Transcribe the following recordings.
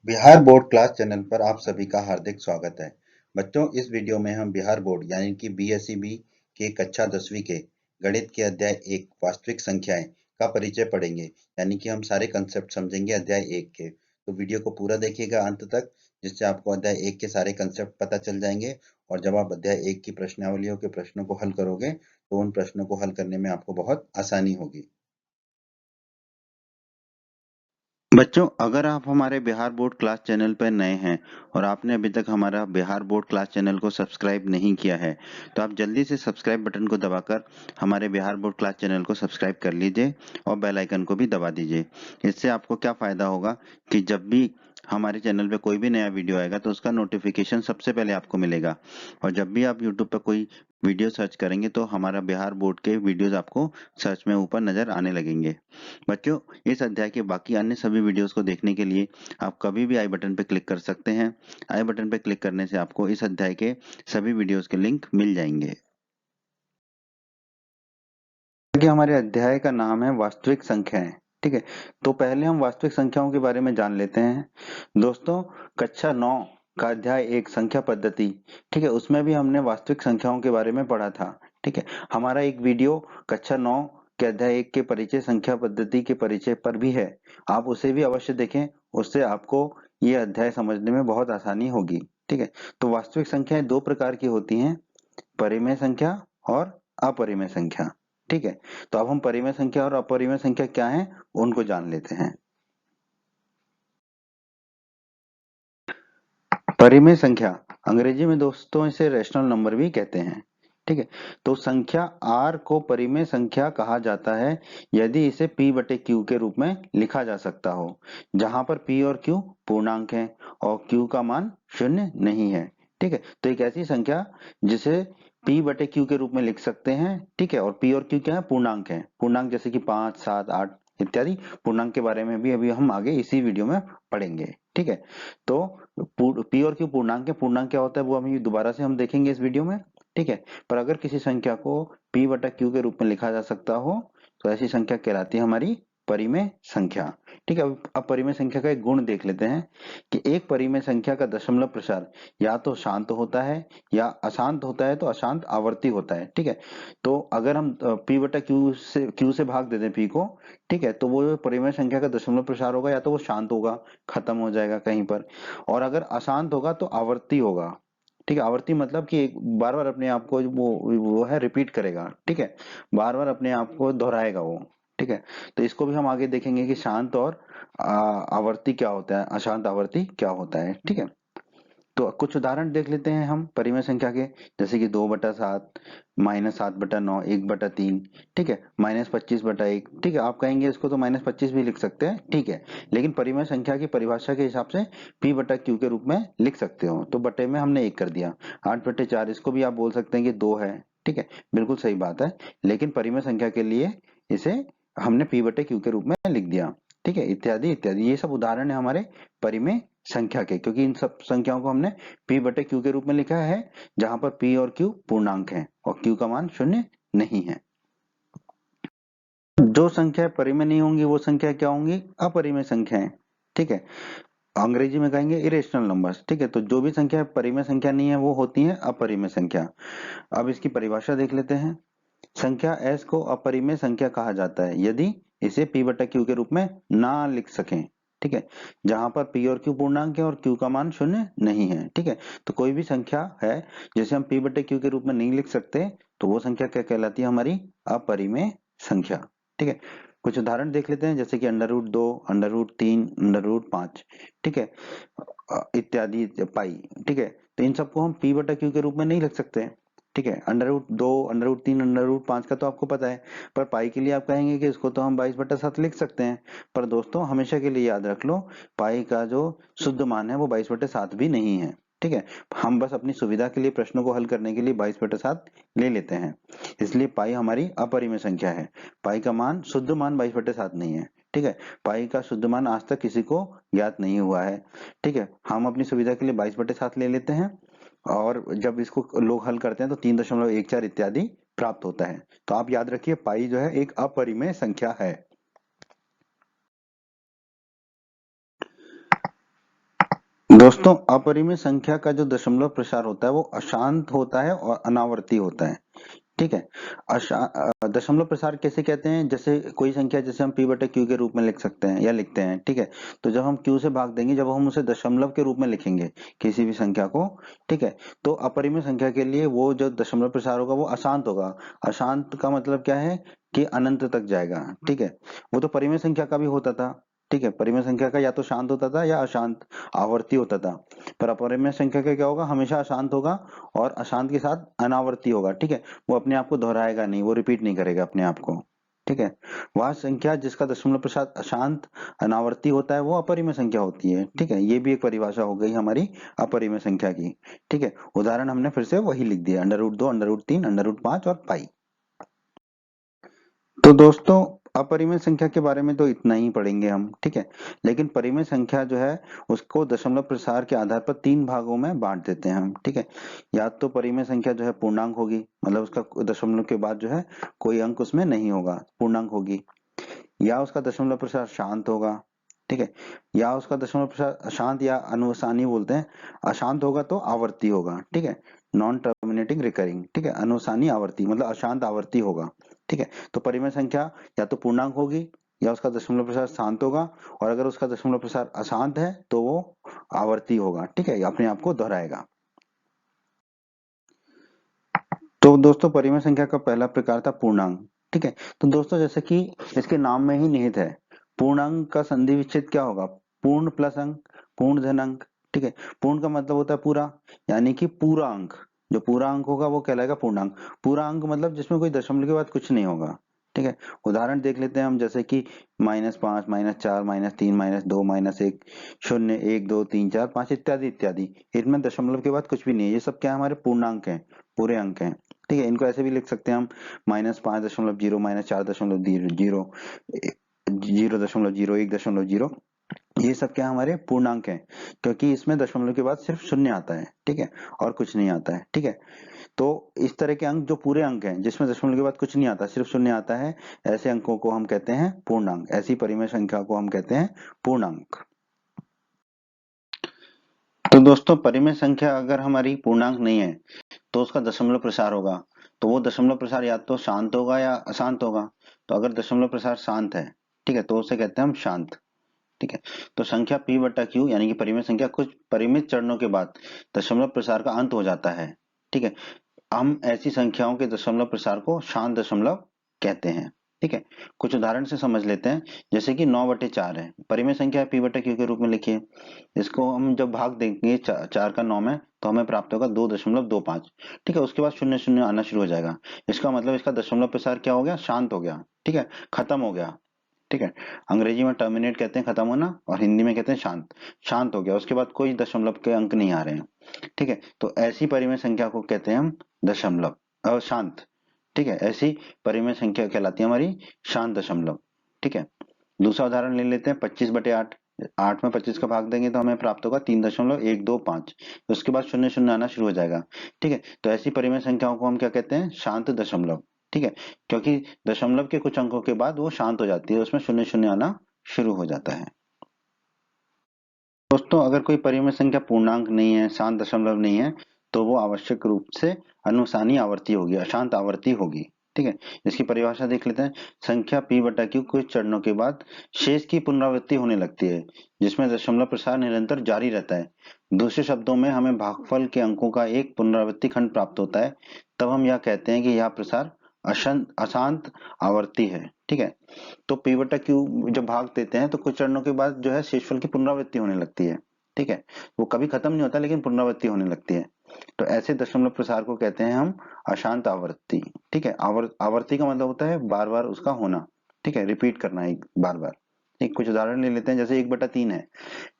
Bihar board class channel पर आप सभी का हार्दिक स्वागत है। बच्चों, इस वीडियो में हम बिहार बोर्ड यानी कि बीएसईबी के कक्षा 10वीं के गणित के अध्याय 1 वास्तविक संख्याएं का परिचय पढ़ेंगे। यानी कि हम सारे कंसेप्ट समझेंगे अध्याय 1 के। तो वीडियो को पूरा देखिएगा अंत तक, जिससे आपको अध्याय 1 के सारे कंसेप्ट पता चल जाएंगे। और जब आप अध्याय 1 की प्रश्नावलियों के प्रश्नों को हल करोगे तो उन प्रश्नों को हल करने में आपको बहुत आसानी होगी। बच्चों, अगर आप हमारे बिहार बोर्ड क्लास चैनल पर नए हैं और आपने अभी तक हमारा बिहार बोर्ड क्लास चैनल को सब्सक्राइब नहीं किया है, तो आप जल्दी से सब्सक्राइब बटन को दबाकर हमारे बिहार बोर्ड क्लास चैनल को सब्सक्राइब कर लीजिए और बेल आइकन को भी दबा दीजिए। इससे आपको क्या फ़ायदा होगा कि जब भी हमारे चैनल पे कोई भी नया वीडियो आएगा तो उसका नोटिफिकेशन सबसे पहले आपको मिलेगा। और जब भी आप यूट्यूब पर कोई वीडियो सर्च करेंगे तो हमारा बिहार बोर्ड के वीडियोज़ आपको सर्च में ऊपर नज़र आने लगेंगे। बच्चों, इस अध्याय के बाकी अन्य सभी वीडियोस को देखने के लिए आप कभी भी आई बटन पर क्लिक कर सकते हैं। आई बटन पर क्लिक करने से आपको इस अध्याय के सभी वीडियोस के लिंक मिल जाएंगे। कि हमारे अध्याय का नाम है वास्तविक संख्याएं। ठीक है, तो पहले हम वास्तविक संख्याओं के बारे में जान लेते हैं। दोस्तों, कक्षा 9 का अध्याय 1 संख्या पद्धति, ठीक है, उसमें भी हमने वास्तविक संख्याओं के बारे में पढ़ा था। ठीक है, हमारा एक वीडियो कक्षा 9 के अध्याय 1 के परिचय संख्या पद्धति के परिचय पर भी है। आप उसे भी अवश्य देखें, उससे आपको ये अध्याय समझने में बहुत आसानी होगी। ठीक है, तो वास्तविक संख्याएं दो प्रकार की होती हैं, परिमेय संख्या और अपरिमेय संख्या। ठीक है, तो अब हम परिमेय संख्या और अपरिमेय संख्या क्या है उनको जान लेते हैं। परिमेय संख्या, अंग्रेजी में दोस्तों इसे रेशनल नंबर भी कहते हैं। ठीक है, तो संख्या r को परिमेय संख्या कहा जाता है यदि इसे p बटे q के रूप में लिखा जा सकता हो, जहां पर p और q पूर्णांक है और q का मान शून्य नहीं है। ठीक है, तो एक ऐसी संख्या जिसे p बटे q के रूप में लिख सकते हैं। ठीक है, और p और q क्या है, पूर्णांक है। पूर्णांक जैसे कि 5, 7, 8 इत्यादि पूर्णांक के बारे में भी अभी हम आगे इसी वीडियो में पढ़ेंगे। ठीक है, तो पी और क्यू पूर्णांक है। पूर्णांक क्या होता है वो अभी दोबारा से हम देखेंगे इस वीडियो में। ठीक है, पर अगर किसी संख्या को p बटा q के रूप में लिखा जा सकता हो तो ऐसी संख्या कहलाती है हमारी परिमेय संख्या। ठीक है, अब परिमेय संख्या का एक गुण देख लेते हैं कि एक परिमेय संख्या का दशमलव प्रसार या तो शांत होता है या अशांत होता है, तो अशांत आवर्ती होता है। ठीक है, तो अगर हम p बटा q से भाग दे दें p को, ठीक है, तो वो जो परिमेय संख्या का दशमलव प्रसार होगा या तो वो शांत होगा, खत्म हो जाएगा कहीं पर, और अगर अशांत होगा तो आवर्ती होगा। ठीक है, आवर्ती मतलब कि एक बार बार अपने आप को वो है रिपीट करेगा। ठीक है, बार बार अपने आप को दोहराएगा वो। ठीक है, तो इसको भी हम आगे देखेंगे कि शांत और आवर्ती क्या होता है, अशांत आवर्ती क्या होता है। ठीक है, तो कुछ उदाहरण देख लेते हैं हम परिमेय संख्या के, जैसे कि 2/7, -7/9, 1/3। ठीक है, -25/1। ठीक है, आप कहेंगे इसको तो -25 भी लिख सकते हैं। ठीक है, लेकिन परिमेय संख्या की परिभाषा के हिसाब से p बटा q के रूप में लिख सकते हो, तो बटे में हमने 1 कर दिया। 8/4, इसको भी आप बोल सकते हैं कि 2 है। ठीक है, बिल्कुल सही बात है, लेकिन परिमेय संख्या के लिए इसे हमने p बटे q के रूप में लिख दिया। ठीक है, इत्यादि इत्यादि, ये सब उदाहरण है हमारे परिमेय संख्या के, क्योंकि इन सब संख्याओं को हमने p बटे q के रूप में लिखा है, जहां पर p और q पूर्णांक है और q का मान शून्य नहीं है। जो संख्या परिमेय नहीं होंगी वो संख्या क्या होंगी, अपरिमेय संख्याएं। ठीक है, अंग्रेजी में कहेंगे इरेशनल नंबर्स। ठीक है, तो जो भी संख्या परिमेय संख्या नहीं है वो होती है अपरिमेय संख्या। अब इसकी परिभाषा देख लेते हैं। संख्या s को अपरिमेय संख्या कहा जाता है यदि इसे p बटा q के रूप में ना लिख सकें। ठीक है, जहां पर p और q पूर्णांक है और q का मान शून्य नहीं है। ठीक है, तो कोई भी संख्या है जिसे हम p बटे q के रूप में नहीं लिख सकते तो वो संख्या क्या कहलाती है, हमारी अपरिमेय संख्या। ठीक है, कुछ उदाहरण देख लेते हैं, जैसे कि √2, √3, √5। ठीक है, इत्यादि, पाई। ठीक है, तो इन सबको हम p बटा q के रूप में नहीं लिख सकते। ठीक है, √2, √3, √5 का तो आपको पता है, पर पाई के लिए आप कहेंगे कि इसको तो हम 22/7 लिख सकते हैं। पर दोस्तों हमेशा के लिए याद रख लो, पाई का जो शुद्ध मान है वो 22/7 भी नहीं है। ठीक है, हम बस अपनी सुविधा के लिए प्रश्नों को हल करने के लिए 22/7 ले लेते हैं, इसलिए पाई हमारी अपरिमेय संख्या है। पाई का मान, शुद्ध मान 22/7 नहीं है। ठीक है, पाई का शुद्ध मान आज तक किसी को ज्ञात नहीं हुआ है। ठीक है, हम अपनी सुविधा के लिए 22/7 ले लेते हैं, और जब इसको लोग हल करते हैं तो 3.14 इत्यादि प्राप्त होता है। तो आप याद रखिए, पाई जो है एक अपरिमेय संख्या है। दोस्तों अपरिमेय संख्या का जो दशमलव प्रसार होता है वो अशांत होता है और अनावर्ती होता है। ठीक है। दशमलव प्रसार कैसे कहते हैं, जैसे कोई संख्या जैसे हम p बटे q के रूप में लिख सकते हैं या लिखते हैं। ठीक है। तो जब हम q से भाग देंगे, जब हम उसे दशमलव के रूप में लिखेंगे किसी भी संख्या को, ठीक है, तो अपरिमेय संख्या के लिए वो जो दशमलव प्रसार होगा वो अशांत होगा। अशांत का मतलब क्या है कि अनंत तक जाएगा। ठीक है। वो तो परिमेय संख्या का भी होता था। ठीक है। परिमेय संख्या का या तो शांत होता था या अशांत आवर्ती होता था। पर अपरिमेय संख्या का क्या होगा, हमेशा अशांत होगा और अशांत के साथ अनावर्ती होगा। ठीक है। वो अपने आप को दोहराएगा नहीं, वो रिपीट नहीं करेगा अपने आप को। ठीक है। वह संख्या जिसका दशमलव प्रसार अशांत अनावर्ती होता है वो अपरिमेय संख्या होती है। ठीक है। ये भी एक परिभाषा हो गई हमारी अपरिमेय संख्या की। ठीक है। उदाहरण हमने फिर से वही लिख दिया, √2, √3, √5 और पाई। तो दोस्तों अपरिमेय संख्या के बारे में तो इतना ही पढ़ेंगे हम। ठीक है। लेकिन परिमेय संख्या जो है उसको दशमलव प्रसार के आधार पर 3 भागों में बांट देते हैं हम। ठीक है। या तो परिमेय संख्या जो है पूर्णांक होगी, मतलब उसका दशमलव के बाद जो है कोई अंक उसमें नहीं होगा, पूर्णांक होगी। या उसका दशमलव प्रसार शांत होगा। ठीक है। या उसका दशमलव प्रसार अशांत या अनुसानी बोलते हैं, अशांत होगा तो आवर्ती होगा। ठीक है। Non terminating recurring. ठीक है। अनुसानी आवर्ती मतलब अशांत आवर्ती होगा। ठीक है। तो परिमेय संख्या या तो पूर्णांक होगी या उसका दशमलव प्रसार शांत होगा, और अगर उसका दशमलव प्रसार अशांत है तो वो आवर्ती होगा। ठीक है। अपने आप को दोहराएगा। तो दोस्तों परिमेय संख्या का पहला प्रकार था पूर्णांक। ठीक है। तो दोस्तों जैसे कि इसके नाम में ही निहित है, पूर्णांक का संधि विच्छेद क्या होगा, पूर्ण प्लस अंक, पूर्ण धन अंक। ठीक है। पूर्ण का मतलब होता है पूरा, यानी कि पूरा अंक, जो पूरा अंक होगा वो कहलाएगा पूर्णांक। पूरा अंक मतलब जिसमें कोई दशमलव के बाद कुछ नहीं होगा। ठीक है। उदाहरण देख लेते हैं हम, जैसे कि -5, -4, -3, -2, -1, 0, 1, 2, 3, 4, 5 इत्यादि इत्यादि। इनमें दशमलव के बाद कुछ भी नहीं है, ये सब क्या है, हमारे पूर्णांक हैं, पूरे अंक हैं। ठीक है। इनको ऐसे भी लिख सकते हैं हम, -5.0, -4.0, 0.0, 1.0, ये सब क्या हमारे पूर्णांक हैं, क्योंकि इसमें दशमलव के बाद सिर्फ शून्य आता है। ठीक है। और कुछ नहीं आता है। ठीक है। तो इस तरह के अंक जो पूरे अंक हैं, जिसमें दशमलव के बाद कुछ नहीं आता, सिर्फ शून्य आता है, ऐसे अंकों को हम कहते हैं पूर्णांक। ऐसी परिमेय संख्या को हम कहते हैं पूर्णांक। तो दोस्तों परिमेय संख्या अगर हमारी पूर्णांक नहीं है तो उसका दशमलव प्रसार होगा। तो वो दशमलव प्रसार या तो शांत होगा या अशांत होगा। तो अगर दशमलव प्रसार शांत है, ठीक है, तो उसे कहते हैं हम शांत। ठीक है। तो संख्या p बटा q यानी कि परिमेय संख्या कुछ परिमित चरणों के बाद दशमलव प्रसार का अंत हो जाता है। ठीक है। हम ऐसी संख्याओं के दशमलव प्रसार को शांत दशमलव कहते हैं। ठीक है। कुछ उदाहरण से समझ लेते हैं, जैसे कि 9/4 है, परिमेय संख्या है p बटा q के रूप में लिखिए। इसको हम जब भाग देंगे 4 का 9 में तो हमें प्राप्त होगा 2.25। ठीक है। उसके बाद शून्य शून्य आना शुरू हो जाएगा। इसका मतलब इसका दशमलव प्रसार क्या हो गया, शांत हो गया। ठीक है, खत्म हो गया। ठीक है। अंग्रेजी में टर्मिनेट कहते हैं खत्म होना, और हिंदी में कहते हैं शांत। शांत हो गया, उसके बाद कोई दशमलव के अंक नहीं आ रहे हैं। ठीक है। तो ऐसी परिमेय संख्या को कहते हैं हम दशमलव शांत। ठीक है। ऐसी परिमेय संख्या कहलाती है हमारी शांत दशमलव। ठीक है। दूसरा उदाहरण ले लेते हैं, 25/8। 8 में 25 का भाग देंगे तो हमें प्राप्त होगा 3.125। उसके बाद शून्य शून्य आना शुरू हो जाएगा। ठीक है। तो ऐसी परिमेय संख्याओं को हम क्या कहते हैं, शांत दशमलव। ठीक है। क्योंकि दशमलव के कुछ अंकों के बाद वो शांत हो जाती है, उसमें शून्य शून्य आना शुरू हो जाता है। दोस्तों अगर कोई परिमेय संख्या पूर्णांक नहीं है, शांत दशमलव नहीं है, तो वो आवश्यक रूप से अनुसानी आवर्ती होगी, अशांत आवर्ती होगी। ठीक है। इसकी परिभाषा देख लेते हैं। संख्या p बटा q कुछ चरणों के बाद शेष की पुनरावृत्ति होने लगती है, जिसमें दशमलव प्रसार निरंतर जारी रहता है। दूसरे शब्दों में हमें भागफल के अंकों का एक पुनरावृत्ति खंड प्राप्त होता है, तब हम यह कहते हैं कि यह प्रसार अशांत आवर्ती है। ठीक है। तो p बटा q जब भाग देते हैं तो कुछ चरणों के बाद जो है शेषफल की पुनरावृत्ति होने लगती है। ठीक है। वो कभी खत्म नहीं होता, लेकिन पुनरावृत्ति होने लगती है। तो ऐसे दशमलव प्रसार को कहते हैं हम अशांत आवर्ती। ठीक है। आवर्ती का मतलब होता है बार बार उसका होना। ठीक है, रिपीट करना एक बार बार। एक कुछ उदाहरण ले लेते हैं, जैसे 1/3 है,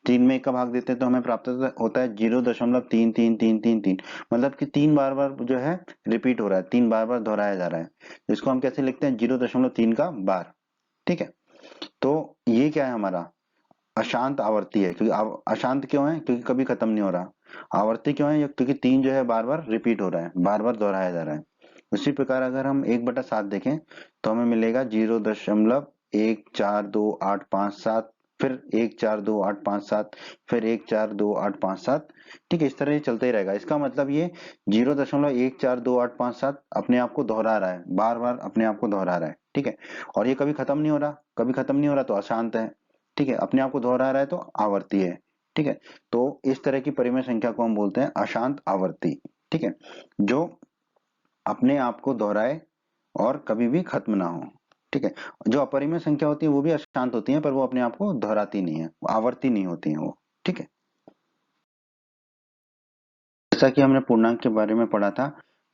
3 में 1 का भाग देते हैं तो हमें प्राप्त होता है 0.3333, मतलब कि 3 बार बार जो है रिपीट हो रहा है, 3 बार बार दोहराया जा रहा है। इसको हम कैसे लिखते हैं, 0.3 का बार। ठीक है। तो ये क्या है हमारा अशांत आवर्ती है, क्योंकि अशांत क्यों है, क्योंकि कभी खत्म नहीं हो रहा। आवर्ती क्यों है, क्योंकि 3 जो है बार बार रिपीट हो रहा है, बार बार दोहराया जा रहा है। उसी प्रकार अगर हम 1/7 देखें तो हमें मिलेगा 0.142857 फिर 1 4 2 8 5 7, फिर 1 4 2 8 5 7। ठीक है, इस तरह ये चलता ही रहेगा। इसका मतलब ये 0.14287 अपने आप को दोहरा रहा है, बार बार अपने आप को दोहरा रहा है। ठीक है, और ये कभी खत्म नहीं हो रहा, कभी खत्म नहीं हो रहा तो अशांत है। ठीक है, अपने आप को दोहरा रहा है तो आवर्ती है। ठीक है, तो इस तरह की परिमेय संख्या को हम बोलते हैं अशांत आवर्ती। ठीक है, जो अपने आप को दोहराए और कभी भी खत्म ना हो। ठीक है, जो अपरिमेय संख्या होती है वो भी अशांत होती है, पर वो अपने आप को दोहराती नहीं है, आवर्ती नहीं होती है वो। ठीक है, जैसा कि हमने पूर्णांक के बारे में पढ़ा था,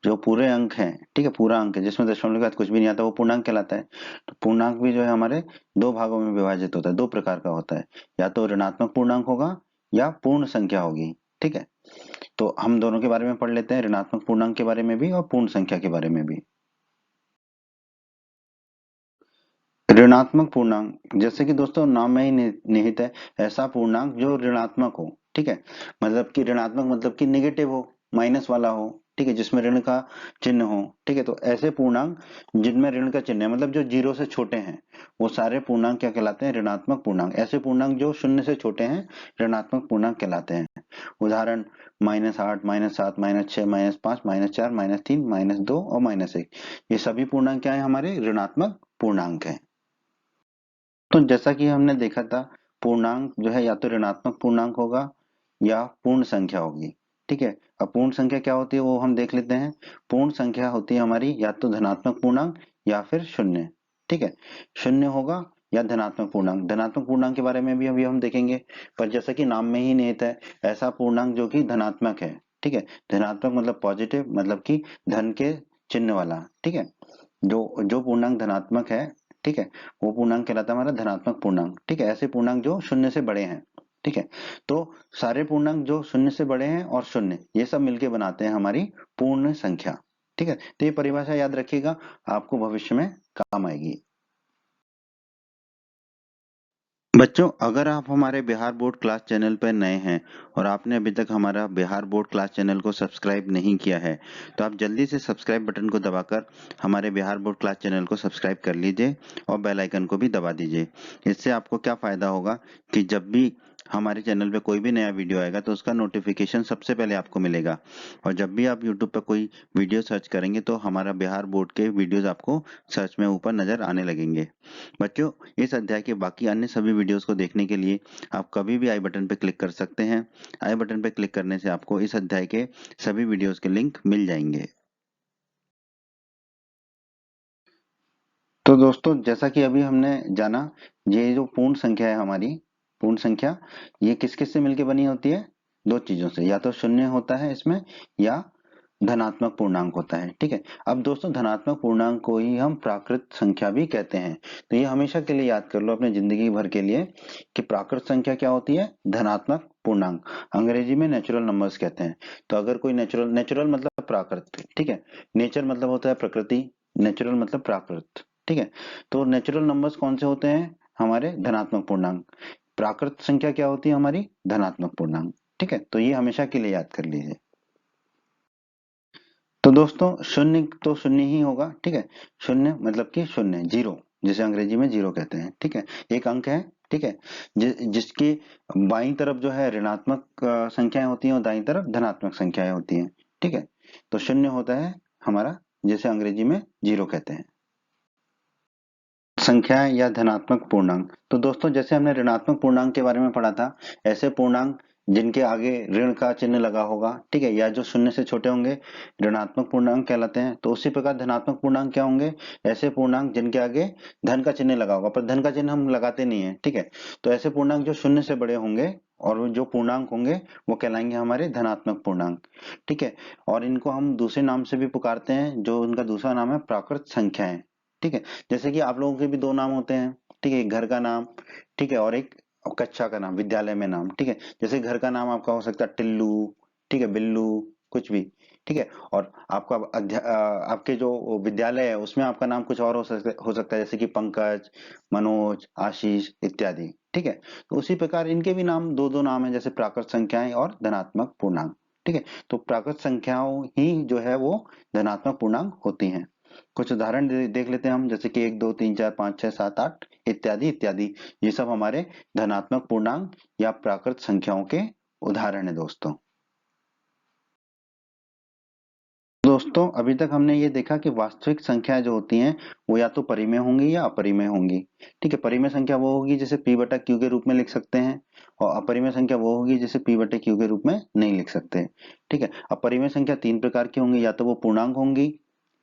जो पूरे अंक हैं, ठीक है, पूरा अंक है जिसमें दशमलव के बाद कुछ भी नहीं आता वो पूर्णांक कहलाता है। तो पूर्णांक भी जो है हमारे दो भागों में विभाजित होता है, दो प्रकार का होता है, या तो ऋणात्मक पूर्णांक होगा या पूर्ण संख्या होगी। ठीक है, तो हम दोनों के बारे में पढ़ लेते हैं, ऋणात्मक पूर्णांक के बारे में भी और पूर्ण संख्या के बारे में भी। ऋणात्मक पूर्णांक, जैसे कि दोस्तों नाम में ही निहित है, ऐसा पूर्णांक जो ऋणात्मक हो। ठीक है, मतलब कि ऋणात्मक मतलब कि निगेटिव हो, माइनस वाला हो। ठीक है, जिसमें ऋण का चिन्ह हो। ठीक है, तो ऐसे पूर्णांक जिनमें ऋण का चिन्ह है, मतलब जो जीरो से छोटे हैं, वो सारे पूर्णांक क्या कहलाते हैं? ऋणात्मक पूर्णांक। ऐसे पूर्णांक जो शून्य से छोटे हैं ऋणात्मक पूर्णांक कहलाते हैं। उदाहरण -8, -7, -6, -5, -4, -3, -2 और -1, ये सभी पूर्णांक क्या है? हमारे ऋणात्मक पूर्णांक है। तो जैसा कि हमने देखा था, पूर्णांक जो है या तो ऋणात्मक पूर्णांक होगा या पूर्ण संख्या होगी। ठीक है, अब पूर्ण संख्या क्या होती है वो हम देख लेते हैं। पूर्ण संख्या होती है हमारी या तो धनात्मक पूर्णांक या फिर शून्य। ठीक है, शून्य होगा या धनात्मक पूर्णांक। धनात्मक पूर्णांक के बारे में भी अभी हम देखेंगे, पर जैसा कि नाम में ही निहित है, ऐसा पूर्णांक जो कि धनात्मक है। ठीक है, धनात्मक मतलब पॉजिटिव, मतलब कि धन के चिन्ह वाला। ठीक है, जो जो पूर्णांक धनात्मक है, ठीक है, वो पूर्णांक कहलाता है हमारा धनात्मक पूर्णांक। ठीक है, ऐसे पूर्णांक जो शून्य से बड़े हैं। ठीक है, तो सारे पूर्णांक जो शून्य से बड़े हैं और शून्य, ये सब मिलके बनाते हैं हमारी पूर्ण संख्या। ठीक है, तो ये परिभाषा याद रखिएगा, आपको भविष्य में काम आएगी। बच्चों, अगर आप हमारे बिहार बोर्ड क्लास चैनल पर नए हैं और आपने अभी तक हमारा बिहार बोर्ड क्लास चैनल को सब्सक्राइब नहीं किया है, तो आप जल्दी से सब्सक्राइब बटन को दबाकर हमारे बिहार बोर्ड क्लास चैनल को सब्सक्राइब कर लीजिए और बेल आइकन को भी दबा दीजिए। इससे आपको क्या फायदा होगा कि जब भी हमारे चैनल पे कोई भी नया वीडियो आएगा तो उसका नोटिफिकेशन सबसे पहले आपको मिलेगा, और जब भी आप यूट्यूब पर कोई वीडियो सर्च करेंगे तो हमारा बिहार बोर्ड के वीडियोज आपको सर्च में ऊपर नजर आने लगेंगे। बच्चों, इस अध्याय के बाकी अन्य सभी वीडियोस को देखने के लिए आप कभी भी आई बटन पर क्लिक कर सकते हैं। आई बटन पर क्लिक करने से आपको इस अध्याय के सभी वीडियोस के लिंक मिल जाएंगे। तो दोस्तों, जैसा कि अभी हमने जाना, ये जो पूर्ण संख्या है हमारी, पूर्ण संख्या, ये किस किस से मिलकर बनी होती है? दो चीजों से, या तो शून्य होता है इसमें या धनात्मक पूर्णांक होता है। ठीक है, अब दोस्तों धनात्मक पूर्णांक को ही हम प्राकृत संख्या भी कहते हैं। तो ये हमेशा के लिए याद कर लो अपने जिंदगी भर के लिए कि प्राकृत संख्या क्या होती है? धनात्मक पूर्णांक। अंग्रेजी में नेचुरल नंबर्स कहते हैं। तो अगर कोई नेचुरल, नेचुरल मतलब प्राकृत, ठीक है, नेचर मतलब होता है प्रकृति, नेचुरल मतलब प्राकृत। ठीक है, तो नेचुरल नंबर्स कौन से होते हैं? हमारे धनात्मक पूर्णांक। प्राकृत संख्या क्या होती है? हमारी धनात्मक पूर्णांक। ठीक है, तो ये हमेशा के लिए याद कर लीजिए। तो दोस्तों, शून्य तो शून्य ही होगा। ठीक है, शून्य मतलब कि शून्य, जीरो, जिसे अंग्रेजी में जीरो कहते हैं। ठीक है, एक अंक है। ठीक है, जिसकी बाईं तरफ जो है ऋणात्मक संख्याएं होती हैं और दाईं तरफ धनात्मक संख्याएं होती हैं। ठीक है, तो शून्य होता है हमारा, जिसे अंग्रेजी में जीरो कहते हैं। संख्या या धनात्मक पूर्णांक, तो दोस्तों जैसे हमने ऋणात्मक पूर्णांक के बारे में पढ़ा था, ऐसे पूर्णांक जिनके आगे ऋण का चिन्ह लगा होगा, ठीक है, या जो शून्य से छोटे होंगे, ऋणात्मक पूर्णांक कहलाते हैं। तो उसी प्रकार धनात्मक पूर्णांक क्या होंगे? ऐसे पूर्णांक जिनके आगे धन का चिन्ह लगा होगा, पर धन का चिन्ह हम लगाते नहीं है। ठीक है, तो ऐसे पूर्णांक जो शून्य से बड़े होंगे और वो जो पूर्णांक होंगे वो कहलाएंगे हमारे धनात्मक पूर्णांक। ठीक है, और इनको हम दूसरे नाम से भी पुकारते हैं, जो उनका दूसरा नाम है प्राकृत संख्याएं। ठीक है, जैसे कि आप लोगों के भी दो नाम होते हैं। ठीक है, एक घर का नाम, ठीक है, और एक कक्षा का नाम, विद्यालय में नाम। ठीक है, जैसे घर का नाम आपका हो सकता है टिल्लू, ठीक है, बिल्लू, कुछ भी। ठीक है, और आपका आपके जो विद्यालय है उसमें आपका नाम कुछ और हो सकता है, जैसे कि पंकज, मनोज, आशीष इत्यादि। ठीक है, तो उसी प्रकार इनके भी नाम दो दो नाम है, जैसे प्राकृत संख्याएं और धनात्मक पूर्णांक। ठीक है, तो प्राकृत संख्याओं ही जो है वो धनात्मक पूर्णांक होती हैं। कुछ उदाहरण देख लेते हैं हम, जैसे कि 1 2 3 4 5 6 7 8 इत्यादि इत्यादि। ये सब हमारे धनात्मक पूर्णांक या प्राकृत संख्याओं के उदाहरण है दोस्तों। दोस्तों अभी तक हमने ये देखा कि वास्तविक संख्याएं जो होती हैं वो या तो परिमेय होंगी या अपरिमेय होंगी। ठीक है, परिमेय संख्या वो होगी जिसे p बटा q के रूप में लिख सकते हैं, और अपरिमेय संख्या वो होगी जिसे p बटे q के रूप में नहीं लिख सकते। ठीक है, अपरिमेय संख्या 3 प्रकार की होंगी, या तो वो पूर्णांक होंगी,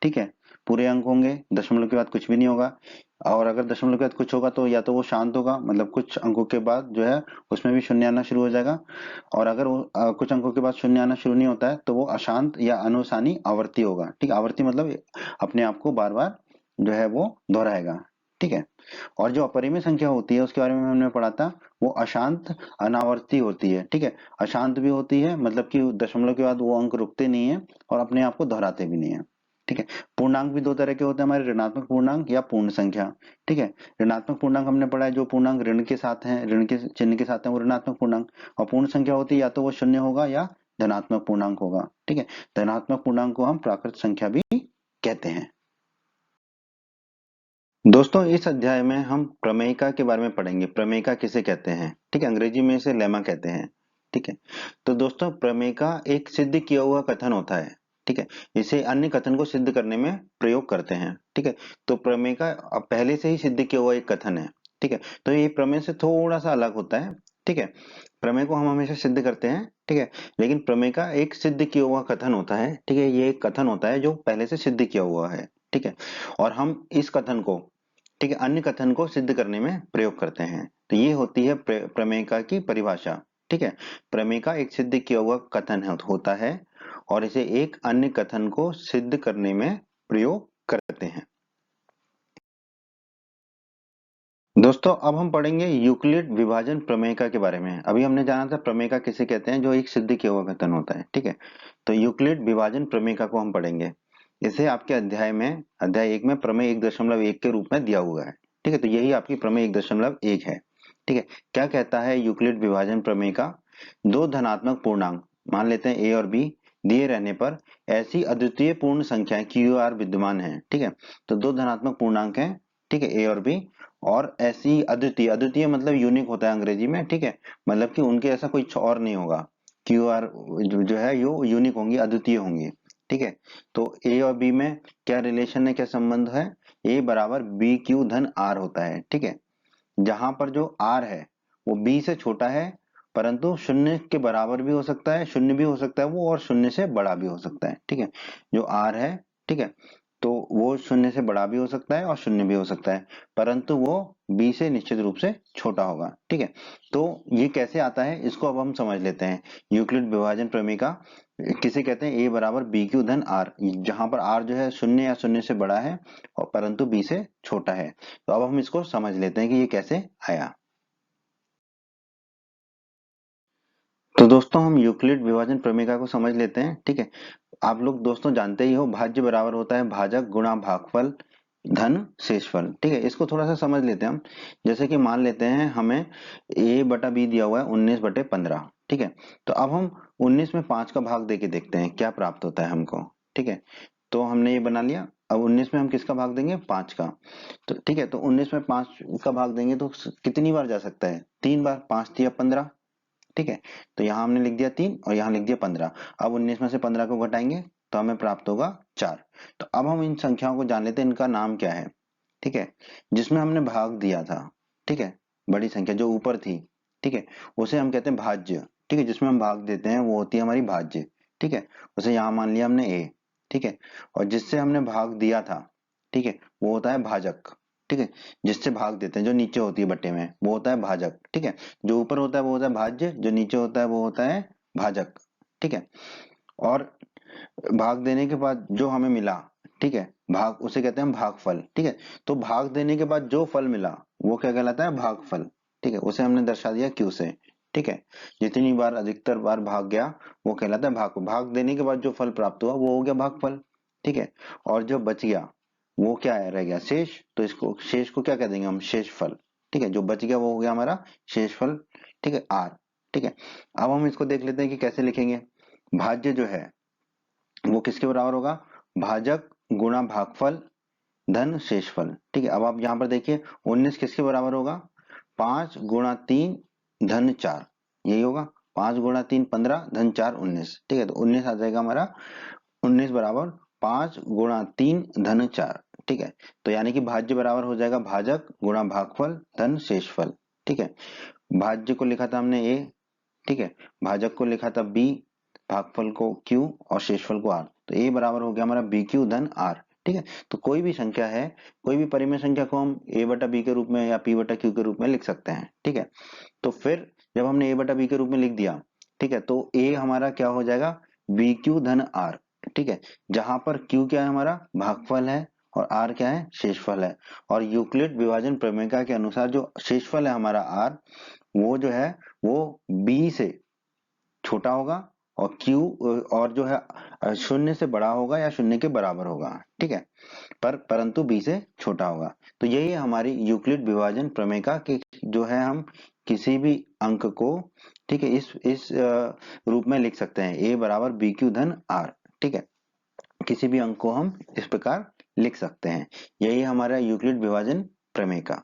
ठीक है, पूरे अंक होंगे, दशमलव के बाद कुछ भी नहीं होगा, और अगर दशमलव के बाद कुछ होगा तो या तो वो शांत होगा, मतलब कुछ अंकों के बाद जो है उसमें भी शून्य आना शुरू हो जाएगा, और अगर वो कुछ अंकों के बाद शून्य आना शुरू नहीं होता है तो वो अशांत या अनुसानी आवर्ती होगा। ठीक है, आवर्ती मतलब अपने आप को बार बार जो है वो दोहराएगा। ठीक है, और जो अपरिमेय संख्या होती है उसके बारे में हमने पढ़ा था, वो अशांत अनावर्ती होती है। ठीक है, अशांत भी होती है, मतलब कि दशमलव के बाद वो अंक रुकते नहीं है और अपने आप को दोहराते भी नहीं है। ठीक है, पूर्णांक भी दो तरह के होते हैं हमारे, ऋणात्मक पूर्णांक या पूर्ण संख्या। ठीक है, ऋणात्मक पूर्णांक हमने पढ़ा है, जो पूर्णांक ऋण के साथ हैं, ऋण के चिन्ह के साथ हैं, वो ऋणात्मक पूर्णांक। और पूर्ण संख्या होती है या तो वो शून्य होगा या धनात्मक पूर्णांक होगा। ठीक है, धनात्मक पूर्णांक को हम प्राकृत संख्या भी कहते हैं। दोस्तों इस अध्याय में हम प्रमेयिका के बारे में पढ़ेंगे। प्रमेयिका किसे कहते हैं? ठीक है, अंग्रेजी में इसे लेमा कहते हैं। ठीक है, तो दोस्तों प्रमेयिका एक सिद्ध किया हुआ कथन होता है। ठीक है, इसे अन्य कथन को सिद्ध करने में प्रयोग करते हैं। ठीक है, तो प्रमेयिका अब पहले से ही सिद्ध किया हुआ एक कथन है। ठीक है, तो ये प्रमेय से थोड़ा सा अलग होता है। ठीक है, प्रमेय को हम हमेशा सिद्ध करते हैं। ठीक है, लेकिन प्रमेय का एक सिद्ध किया हुआ कथन होता है। ठीक है, ये एक कथन होता है जो पहले से सिद्ध किया हुआ है। ठीक है, और हम इस कथन को, ठीक है, अन्य कथन को सिद्ध करने में प्रयोग करते हैं। तो ये होती है प्रमेयिका की परिभाषा। ठीक है, प्रमेयिका एक सिद्ध किया हुआ कथन होता है और इसे एक अन्य कथन को सिद्ध करने में प्रयोग करते हैं। दोस्तों अब हम पढ़ेंगे यूक्लिड विभाजन प्रमेयिका के बारे में। अभी हमने जाना था प्रमेयिका किसे कहते हैं, जो एक सिद्ध किया हुआ कथन होता है। ठीक है, तो यूक्लिड विभाजन प्रमेयिका को हम पढ़ेंगे। इसे आपके अध्याय में, अध्याय 1 में प्रमेय 1.1 के रूप में दिया हुआ है। ठीक है, तो यही आपकी प्रमेय 1.1 है। ठीक है, क्या कहता है यूक्लिड विभाजन प्रमेयिका? दो धनात्मक पूर्णांक मान लेते हैं a और b दिए रहने पर ऐसी अद्वितीय पूर्ण संख्याएं q r विद्यमान है। ठीक है, तो दो धनात्मक पूर्णांक हैं, ठीक है, a और b, और ऐसी अद्वितीय, अद्वितीय मतलब यूनिक होता है अंग्रेजी में। ठीक है, मतलब कि उनके ऐसा कोई और नहीं होगा। क्यू आर जो है यो यूनिक होंगी, अद्वितीय होंगी। ठीक है, तो ए और बी में क्या रिलेशन है, क्या संबंध है? ए बराबर बी क्यू धन आर होता है। ठीक है, जहां पर जो आर है वो बी से छोटा है, परंतु शून्य के बराबर भी हो सकता है, शून्य भी हो सकता है वो, और शून्य से बड़ा भी हो सकता है। ठीक है, जो आर है, ठीक है, तो वो शून्य से बड़ा भी हो सकता है और शून्य भी हो सकता है, परंतु वो बी से निश्चित रूप से छोटा होगा। ठीक है, तो ये कैसे आता है इसको अब हम समझ लेते हैं। यूक्लिड विभाजन प्रमेय किसे कहते हैं? ए बराबर बी क्यू धन आर, जहां पर आर जो है शून्य या शून्य से बड़ा है और परंतु बी से छोटा है। तो अब हम इसको समझ लेते हैं कि ये कैसे आया। तो दोस्तों हम यूक्लिड विभाजन प्रमेय को समझ लेते हैं। ठीक है, आप लोग दोस्तों जानते ही हो, भाज्य बराबर होता है भाजक गुणा भागफल धन शेषफल। ठीक है, इसको थोड़ा सा समझ लेते हैं हम। जैसे कि मान लेते हैं हमें a बटा b दिया हुआ है 19/15। ठीक है, तो अब हम 19 में 5 का भाग देके देखते हैं क्या प्राप्त होता है हमको। ठीक है, तो हमने ये बना लिया। अब 19 में हम किसका भाग देंगे? 5 का। तो ठीक है, तो 19 में 5 का भाग देंगे तो कितनी बार जा सकता है? 3 बार, 5 तिया 15। ठीक है, तो यहाँ हमने लिख दिया 3 और यहाँ लिख दिया 15। अब 19 में से 15 को घटाएंगे तो हमें प्राप्त होगा 4। तो अब हम इन संख्याओं को जान लेते हैं, इनका नाम क्या है। ठीक है, जिसमें हमने भाग दिया था, ठीक है, बड़ी संख्या जो ऊपर थी, ठीक है, उसे हम कहते हैं भाज्य। ठीक है, जिसमें हम भाग देते हैं वो होती है हमारी भाज्य। ठीक है, उसे यहाँ मान लिया हमने a। ठीक है, और जिससे हमने भाग दिया था, ठीक है, वो होता है भाजक। ठीक है, जिससे भाग देते हैं, जो नीचे होती है बट्टे में, वो होता है भाजक। ठीक है, जो ऊपर होता है वो होता है भाज्य, जो नीचे होता है वो होता है भाजक। ठीक है, और भाग देने के बाद जो हमें मिला, ठीक है, भाग उसे कहते हैं भागफल। ठीक है, तो भाग देने के बाद जो फल मिला वो क्या कहलाता है? भागफल। ठीक है, उसे हमने दर्शा दिया क्यू से। ठीक है, जितनी बार अधिकतर बार भाग गया वो कहलाता है भाग। भाग देने के बाद जो फल प्राप्त हुआ वो हो गया भागफल। ठीक है, और जो बच गया वो क्या है? रह गया शेष। तो इसको, शेष को क्या कह देंगे हम? शेषफल। ठीक है, जो बच गया वो हो गया हमारा शेषफल। ठीक है, आर। ठीक है, अब हम इसको देख लेते हैं कि कैसे लिखेंगे। भाज्य जो है वो किसके बराबर होगा? भाजक गुणा भागफल धन शेषफल। ठीक है, अब आप यहाँ पर देखिए 19 किसके बराबर होगा, 5 गुणा 3 धन 4, यही होगा। 5 गुणा 3 15 धन 4 19। ठीक है, तो 19 आ जाएगा हमारा। 19 बराबर 5 गुणा 3 धन 4। ठीक है, तो यानी कि भाज्य बराबर हो जाएगा भाजक गुणा भागफल धन शेषफल। ठीक है, भाज्य को लिखा था हमने ए, ठीक है, भाजक को लिखा था बी, भागफल को क्यू और शेषफल को आर। तो ए बराबर हो गया हमारा बी क्यू धन आर। ठीक है, तो कोई भी संख्या है, कोई भी परिमेय संख्या को हम ए बटा बी के रूप में या पी बटा क्यू के रूप में लिख सकते हैं। ठीक है, तो फिर जब हमने ए बटा बी के रूप में लिख दिया, ठीक है, तो ए हमारा क्या हो जाएगा, बी क्यू धन आर। ठीक है, जहां पर क्यू क्या है हमारा भागफल है और आर क्या है शेषफल है। और यूक्लिड विभाजन प्रमेय के अनुसार जो शेषफल है हमारा आर, वो जो है वो बी से छोटा होगा और क्यू और जो है शून्य से बड़ा होगा या शून्य के बराबर होगा। ठीक है, परंतु बी से छोटा होगा। तो यही है हमारी यूक्लिड विभाजन प्रमेय का कि जो है हम किसी भी अंक को, ठीक है, इस रूप में लिख सकते हैं, ए बराबर बी क्यू धन आर। ठीक है, किसी भी अंक को हम इस प्रकार लिख सकते हैं। यही हमारा यूक्लिड विभाजन प्रमेय का।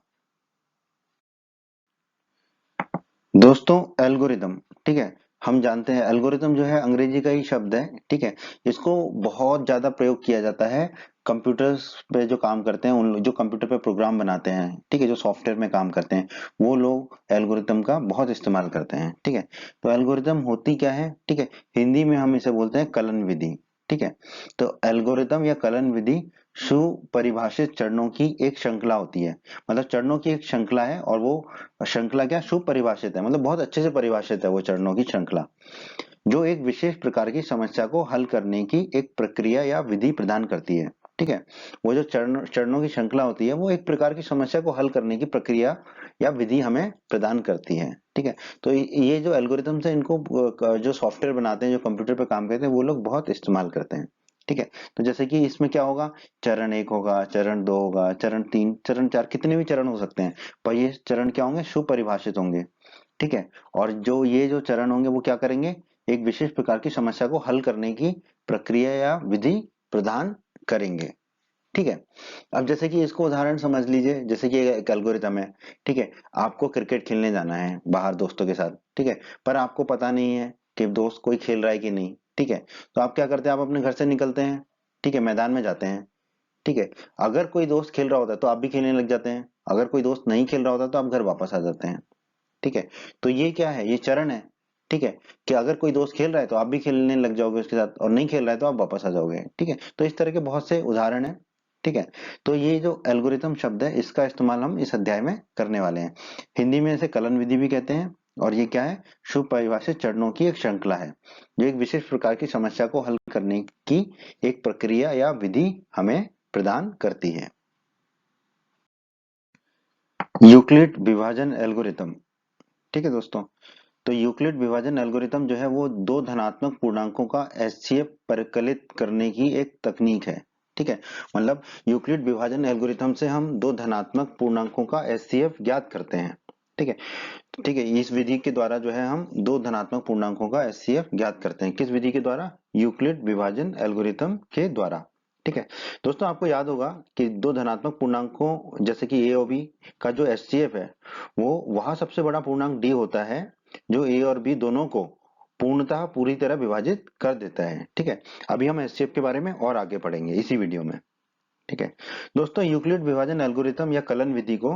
दोस्तों एल्गोरिदम, ठीक है, हम जानते हैं एल्गोरिदम जो है अंग्रेजी का ही शब्द है। ठीक है, इसको बहुत ज्यादा प्रयोग किया जाता है कंप्यूटर्स पे जो काम करते हैं, उन जो कंप्यूटर पे प्रोग्राम बनाते हैं, ठीक है, जो सॉफ्टवेयर में काम करते हैं, वो लोग एल्गोरिदम का बहुत इस्तेमाल करते हैं। ठीक है, तो एल्गोरिदम होती क्या है, ठीक है, हिंदी में हम इसे बोलते हैं कलन विधि। ठीक है, तो एल्गोरिदम या कलन विधि सुपरिभाषित चरणों की एक श्रृंखला होती है। मतलब चरणों की एक श्रृंखला है और वो श्रृंखला क्या सुपरिभाषित है, मतलब बहुत अच्छे से परिभाषित है वो चरणों की श्रृंखला, जो एक विशेष प्रकार की समस्या को हल करने की एक प्रक्रिया या विधि प्रदान करती है। ठीक है, वो जो चरणों की श्रृंखला होती है वो एक प्रकार की समस्या को हल करने की प्रक्रिया या विधि हमें प्रदान करती है। ठीक है, तो ये जो एल्गोरिथम्स है, इनको जो सॉफ्टवेयर बनाते हैं, जो कंप्यूटर पे काम करते हैं, वो लोग बहुत इस्तेमाल करते हैं। ठीक है, तो जैसे कि इसमें क्या होगा, चरण 1 होगा, चरण 2 होगा, चरण 3, चरण 4, कितने भी चरण हो सकते हैं, पर ये चरण क्या होंगे, सुपरिभाषित होंगे। ठीक है, और जो चरण होंगे वो क्या करेंगे, एक विशेष प्रकार की समस्या को हल करने की प्रक्रिया या विधि प्रदान करेंगे। ठीक है, अब जैसे कि इसको उदाहरण समझ लीजिए, जैसे कि एक एल्गोरिथम है। ठीक है, आपको क्रिकेट खेलने जाना है बाहर दोस्तों के साथ। ठीक है, पर आपको पता नहीं है कि दोस्त कोई खेल रहा है कि नहीं। ठीक है, तो आप क्या करते हैं, आप अपने घर से निकलते हैं, ठीक है, मैदान में जाते हैं। ठीक है, अगर कोई दोस्त खेल रहा होता है तो आप भी खेलने लग जाते हैं, अगर कोई दोस्त नहीं खेल रहा होता तो आप घर वापस आ जाते हैं। ठीक है, तो ये क्या है, ये चरण है। ठीक है, कि अगर कोई दोस्त खेल रहा है तो आप भी खेलने लग जाओगे उसके साथ, और नहीं खेल रहा है तो आप वापस आ जाओगे। ठीक है, तो इस तरह के बहुत से उदाहरण है। ठीक है, तो ये जो एल्गोरिथम शब्द है, इसका इस्तेमाल हम इस अध्याय में करने वाले हैं। हिंदी में इसे कलन विधि भी कहते हैं। और ये क्या है, सुपरिभाषित चरणों की एक श्रृंखला है, जो एक विशेष प्रकार की समस्या को हल करने की एक प्रक्रिया या विधि हमें प्रदान करती है। यूक्लिड विभाजन एल्गोरिथम। ठीक है दोस्तों, तो यूक्लिड विभाजन एल्गोरिथम जो है वो दो धनात्मक पूर्णांकों का एचसीएफ परिकलित करने की एक तकनीक है। ठीक है, मतलब यूक्लिड विभाजन एल्गोरिथम से हम दो धनात्मक पूर्णांकों का एचसीएफ ज्ञात करते हैं। ठीक है, ठीक है, इस विधि के द्वारा जो है हम दो धनात्मक पूर्णांकों का एचसीएफ ज्ञात करते हैं। किस विधि के द्वारा, यूक्लिड विभाजन एल्गोरिथम के द्वारा। ठीक है दोस्तों, आपको याद होगा कि दो धनात्मक पूर्णांकों जैसे कि ए और बी का जो एचसीएफ है, वो वहां सबसे बड़ा पूर्णांक डी होता है, जो ए और बी दोनों को पूर्णतः पूरी तरह विभाजित कर देता है। ठीक है, अभी हम एचसीएफ के बारे में और आगे पढ़ेंगे इसी वीडियो में। ठीक है दोस्तों, यूक्लिड विभाजन एल्गोरिथम या कलन विधि को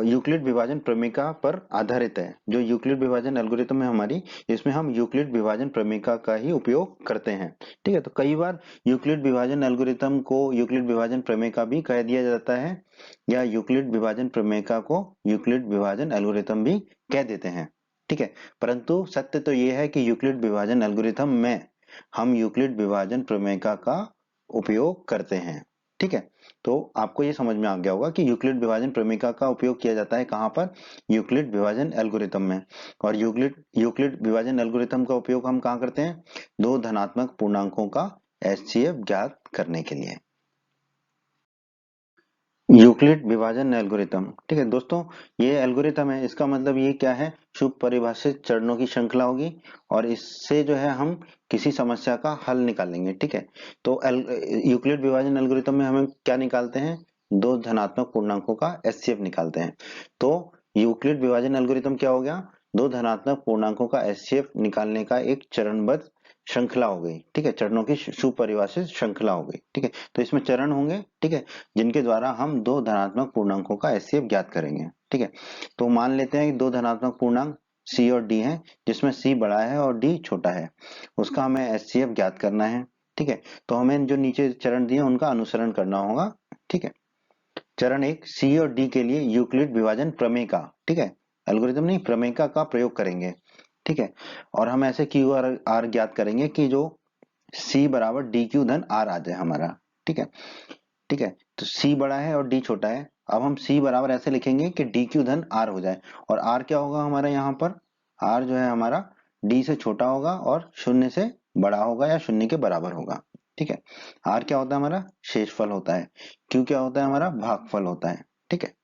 यूक्लिड विभाजन प्रमेयिका पर आधारित है। जो यूक्लिड विभाजन एल्गोरिथम है हमारी, इसमें हम यूक्लिड विभाजन प्रमेयिका का ही उपयोग करते हैं। ठीक है, तो कई बार यूक्लिड विभाजन एल्गोरिथम को यूक्लिड विभाजन प्रमेयिका भी कह दिया जाता है, या यूक्लिड विभाजन प्रमेयिका को यूक्लिड विभाजन एल्गोरिथम भी कह देते हैं। ठीक है, परंतु सत्य तो यह है कि यूक्लिड विभाजन एल्गोरिथम में हम यूक्लिड विभाजन प्रमेयिका का उपयोग करते हैं। ठीक है, तो आपको ये समझ में आ गया होगा कि यूक्लिड विभाजन प्रमेयिका का उपयोग किया जाता है कहाँ पर, यूक्लिड विभाजन एल्गोरिथम में। और यूक्लिड यूक्लिड विभाजन एल्गोरिथम का उपयोग हम कहाँ करते हैं, दो धनात्मक पूर्णांकों का एचसीएफ ज्ञात करने के लिए। यूक्लिड विभाजन एल्गोरिथम। ठीक है दोस्तों, ये एल्गोरिथम है, इसका मतलब ये क्या है, सुपरिभाषित चरणों की श्रृंखला होगी और इससे जो है हम किसी समस्या का हल निकालेंगे। ठीक है, तो यूक्लिड विभाजन एल्गोरिथम में हमें क्या निकालते हैं, दो धनात्मक पूर्णांकों का एचसीएफ निकालते हैं। तो यूक्लिड विभाजन एल्गोरिथम क्या हो गया, दो धनात्मक पूर्णांकों का एचसीएफ निकालने का एक चरणबद्ध श्रृंखला हो गई। ठीक है, चरणों की सुपरिभाषित श्रृंखला हो गई। ठीक है, तो इसमें चरण होंगे, ठीक है, जिनके द्वारा हम दो धनात्मक पूर्णांकों का एचसीएफ ज्ञात करेंगे। ठीक है, तो मान लेते हैं कि दो धनात्मक पूर्णांक सी और डी है, जिसमें सी बड़ा है और डी छोटा है, उसका हमें एचसीएफ ज्ञात करना है। ठीक है, तो हमें जो नीचे चरण दिए उनका अनुसरण करना होगा। ठीक है, चरण एक, सी और डी के लिए यूक्लिड विभाजन प्रमेय का, ठीक है, एल्गोरिथम नहीं, प्रमेय का प्रयोग करेंगे। ठीक है, और हम ऐसे क्यू आर ज्ञात करेंगे कि जो सी बराबर डी क्यू धन आर आ जाए हमारा। ठीक है, ठीक है, तो C बड़ा है और D छोटा है। अब हम C बराबर ऐसे लिखेंगे कि डी क्यू धन R हो जाए, और R क्या होगा हमारा यहाँ पर, R जो है हमारा D से छोटा होगा और शून्य से बड़ा होगा या शून्य के बराबर होगा। ठीक है, R क्या होता है हमारा, शेषफल होता है, Q क्या होता है हमारा, भागफल होता है। ठीक है,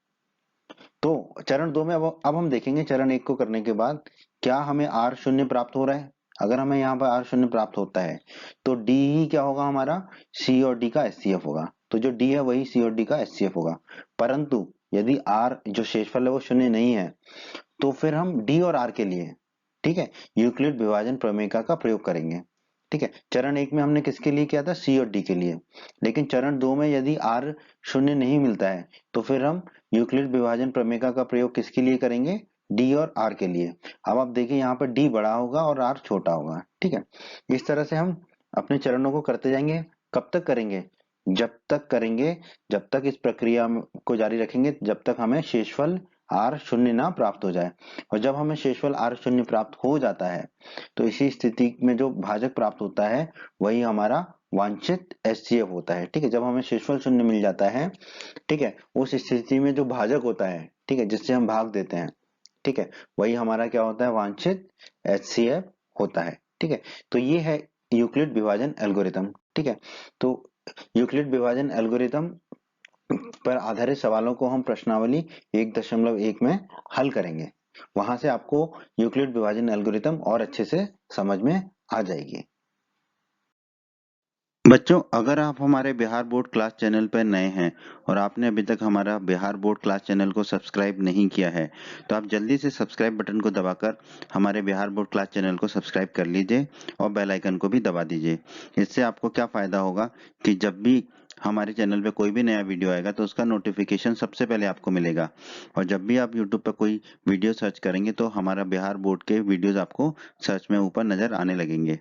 तो चरण दो में अब हम देखेंगे चरण एक को करने के बाद क्या हमें R शून्य प्राप्त हो रहा है। अगर हमें यहाँ पर R शून्य प्राप्त होता है तो D ही क्या होगा हमारा, C और D का एचसीएफ होगा। तो जो D है वही C और D का एचसीएफ होगा। परंतु यदि R जो शेषफल है वो शून्य नहीं है, तो फिर हम D और R के लिए, ठीक है, यूक्लिड विभाजन प्रमेय का प्रयोग करेंगे। ठीक है, चरण एक में हमने किसके लिए किया था, C और D के लिए। लेकिन चरण दो में यदि R शून्य नहीं मिलता है तो फिर हम यूक्लिड विभाजन प्रमेय का प्रयोग किसके लिए करेंगे, D और R के लिए। अब आप देखिए यहाँ पर D बड़ा होगा और R छोटा होगा। ठीक है, इस तरह से हम अपने चरणों को करते जाएंगे। कब तक करेंगे, जब तक करेंगे, जब तक इस प्रक्रिया को जारी रखेंगे जब तक हमें शेषफल R शून्य ना प्राप्त हो जाए। और जब हमें शेषफल R शून्य प्राप्त हो जाता है तो इसी स्थिति में जो भाजक प्राप्त होता है वही हमारा वांछित एचसीएफ होता है। ठीक है, जब हमें शेषफल शून्य मिल जाता है, ठीक है, उस स्थिति में जो भाजक होता है, ठीक है, जिससे हम भाग देते हैं, ठीक है, वही हमारा क्या होता है, वांछित एचसीएफ होता है। ठीक है, तो ये है यूक्लिड विभाजन एल्गोरिथम। ठीक है, तो यूक्लिड विभाजन एल्गोरिथम पर आधारित सवालों को हम प्रश्नावली 1.1 में हल करेंगे। वहां से आपको यूक्लिड विभाजन एल्गोरिथम और अच्छे से समझ में आ जाएगी। बच्चों, अगर आप हमारे बिहार बोर्ड क्लास चैनल पर नए हैं और आपने अभी तक हमारा बिहार बोर्ड क्लास चैनल को सब्सक्राइब नहीं किया है, तो आप जल्दी से सब्सक्राइब बटन को दबाकर हमारे बिहार बोर्ड क्लास चैनल को सब्सक्राइब कर लीजिए और बेल आइकन को भी दबा दीजिए। इससे आपको क्या फायदा होगा कि जब भी हमारे चैनल पे कोई भी नया वीडियो आएगा तो उसका नोटिफिकेशन सबसे पहले आपको मिलेगा, और जब भी आप यूट्यूब पर कोई वीडियो सर्च करेंगे तो हमारा बिहार बोर्ड के वीडियोज आपको सर्च में ऊपर नजर आने लगेंगे।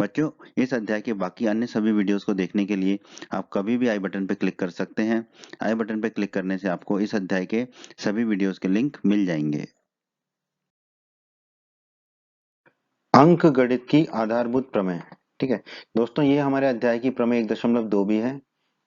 बच्चों, इस अध्याय के बाकी अन्य सभी वीडियोस को देखने के लिए आप कभी भी आई बटन पर क्लिक कर सकते हैं। आई बटन पर क्लिक करने से आपको इस अध्याय के सभी वीडियोस के लिंक मिल जाएंगे। अंक गणित की आधारभूत प्रमेय। ठीक है दोस्तों, ये हमारे अध्याय की प्रमेय 1.2 भी है।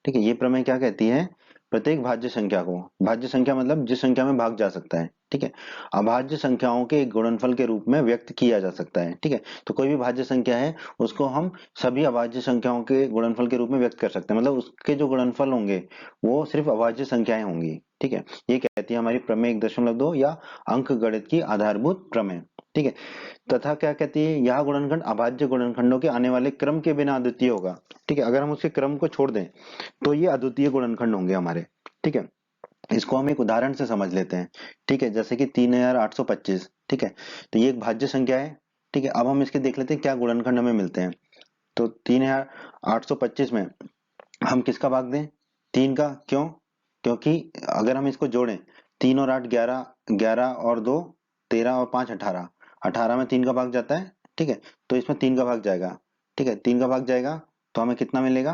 ठीक है, ये प्रमेय क्या कहती है, प्रत्येक भाज्य संख्या को, भाज्य संख्या मतलब जिस संख्या में भाग जा सकता है, ठीक है, अभाज्य संख्याओं के एक गुणनफल के रूप में व्यक्त किया जा सकता है। ठीक है, तो कोई भी भाज्य संख्या है उसको हम सभी अभाज्य संख्याओं के गुणनफल के रूप में व्यक्त कर सकते हैं, मतलब उसके जो गुणनफल होंगे वो सिर्फ अभाज्य संख्याएं होंगी। ठीक है, ये कहती है हमारी प्रमेय 1.2 या अंक गणित की आधारभूत प्रमेय। ठीक है, तथा क्या कहती है, यह गुणनखंड अभाज्य गुणनखंडों के आने वाले क्रम के बिना अद्वितीय होगा। ठीक है, अगर हम उसके क्रम को छोड़ दें तो ये अद्वितीय गुणनखंड होंगे हमारे। ठीक है, इसको हम एक उदाहरण से समझ लेते हैं। ठीक है, जैसे कि 3825। ठीक है, तो ये एक भाज्य संख्या है। ठीक है, अब हम इसके देख लेते हैं क्या गुणनखंड हमें मिलते हैं। तो 3825 में हम किसका भाग दें, 3 का। क्यों, क्योंकि अगर हम इसको जोड़ें, 3 और 8 11, 11 और 2 13 और 5 18, 18 में 3 का भाग जाता है। ठीक है, तो इसमें 3 का भाग जाएगा। ठीक है, 3 का भाग जाएगा तो हमें कितना मिलेगा,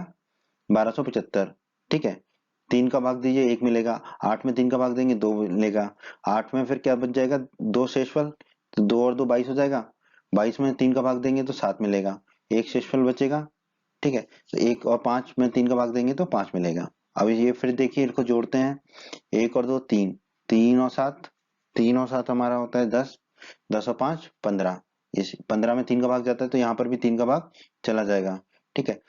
1275। ठीक है, 3 का भाग दीजिए 1 मिलेगा, 8 में 3 का भाग देंगे 2 मिलेगा, 8 में फिर क्या बच जाएगा, 2 शेषफल, तो 2 और 2 22 हो जाएगा, 22 में 3 का भाग देंगे तो 7 मिलेगा, एक शेषफल बचेगा। ठीक है, तो 1 और 5 में 3 का भाग देंगे तो 5 मिलेगा। अब ये फिर देखिए इनको जोड़ते हैं, 1 और 2 3, 3 और 7, 3 और 7 हमारा होता है 10, 10 और 5 15, इस 15 में 3 का भाग जाता है तो यहाँ पर भी 3 का भाग चला जाएगा। ठीक है,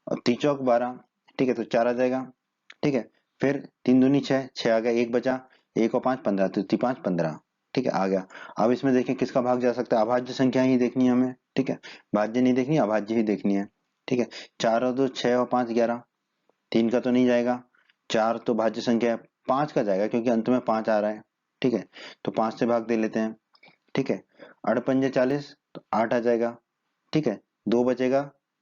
और 3 चौक 12, ठीक है, तो 4 आ जाएगा। ठीक है, फिर 3 दूनी 6, 6 आ गया, 1 बचा, 1 और 5 15, तो 5 15। ठीक है, आ गया। अब इसमें देखिए किसका भाग जा सकता है, अभाज्य संख्या ही देखनी है हमें। ठीक है, भाज्य नहीं देखनी, अभाज्य ही देखनी है। ठीक है, 4 और 2 6 और 5 11, 3 का तो नहीं जाएगा, 4 तो भाज्य संख्या है, 5 का जाएगा क्योंकि अंत में 5 आ रहा है। ठीक है, तो 5 से भाग दे लेते हैं। ठीक है, 8 पंजे 40, तो 8 आ जाएगा। ठीक है, 2 बचेगा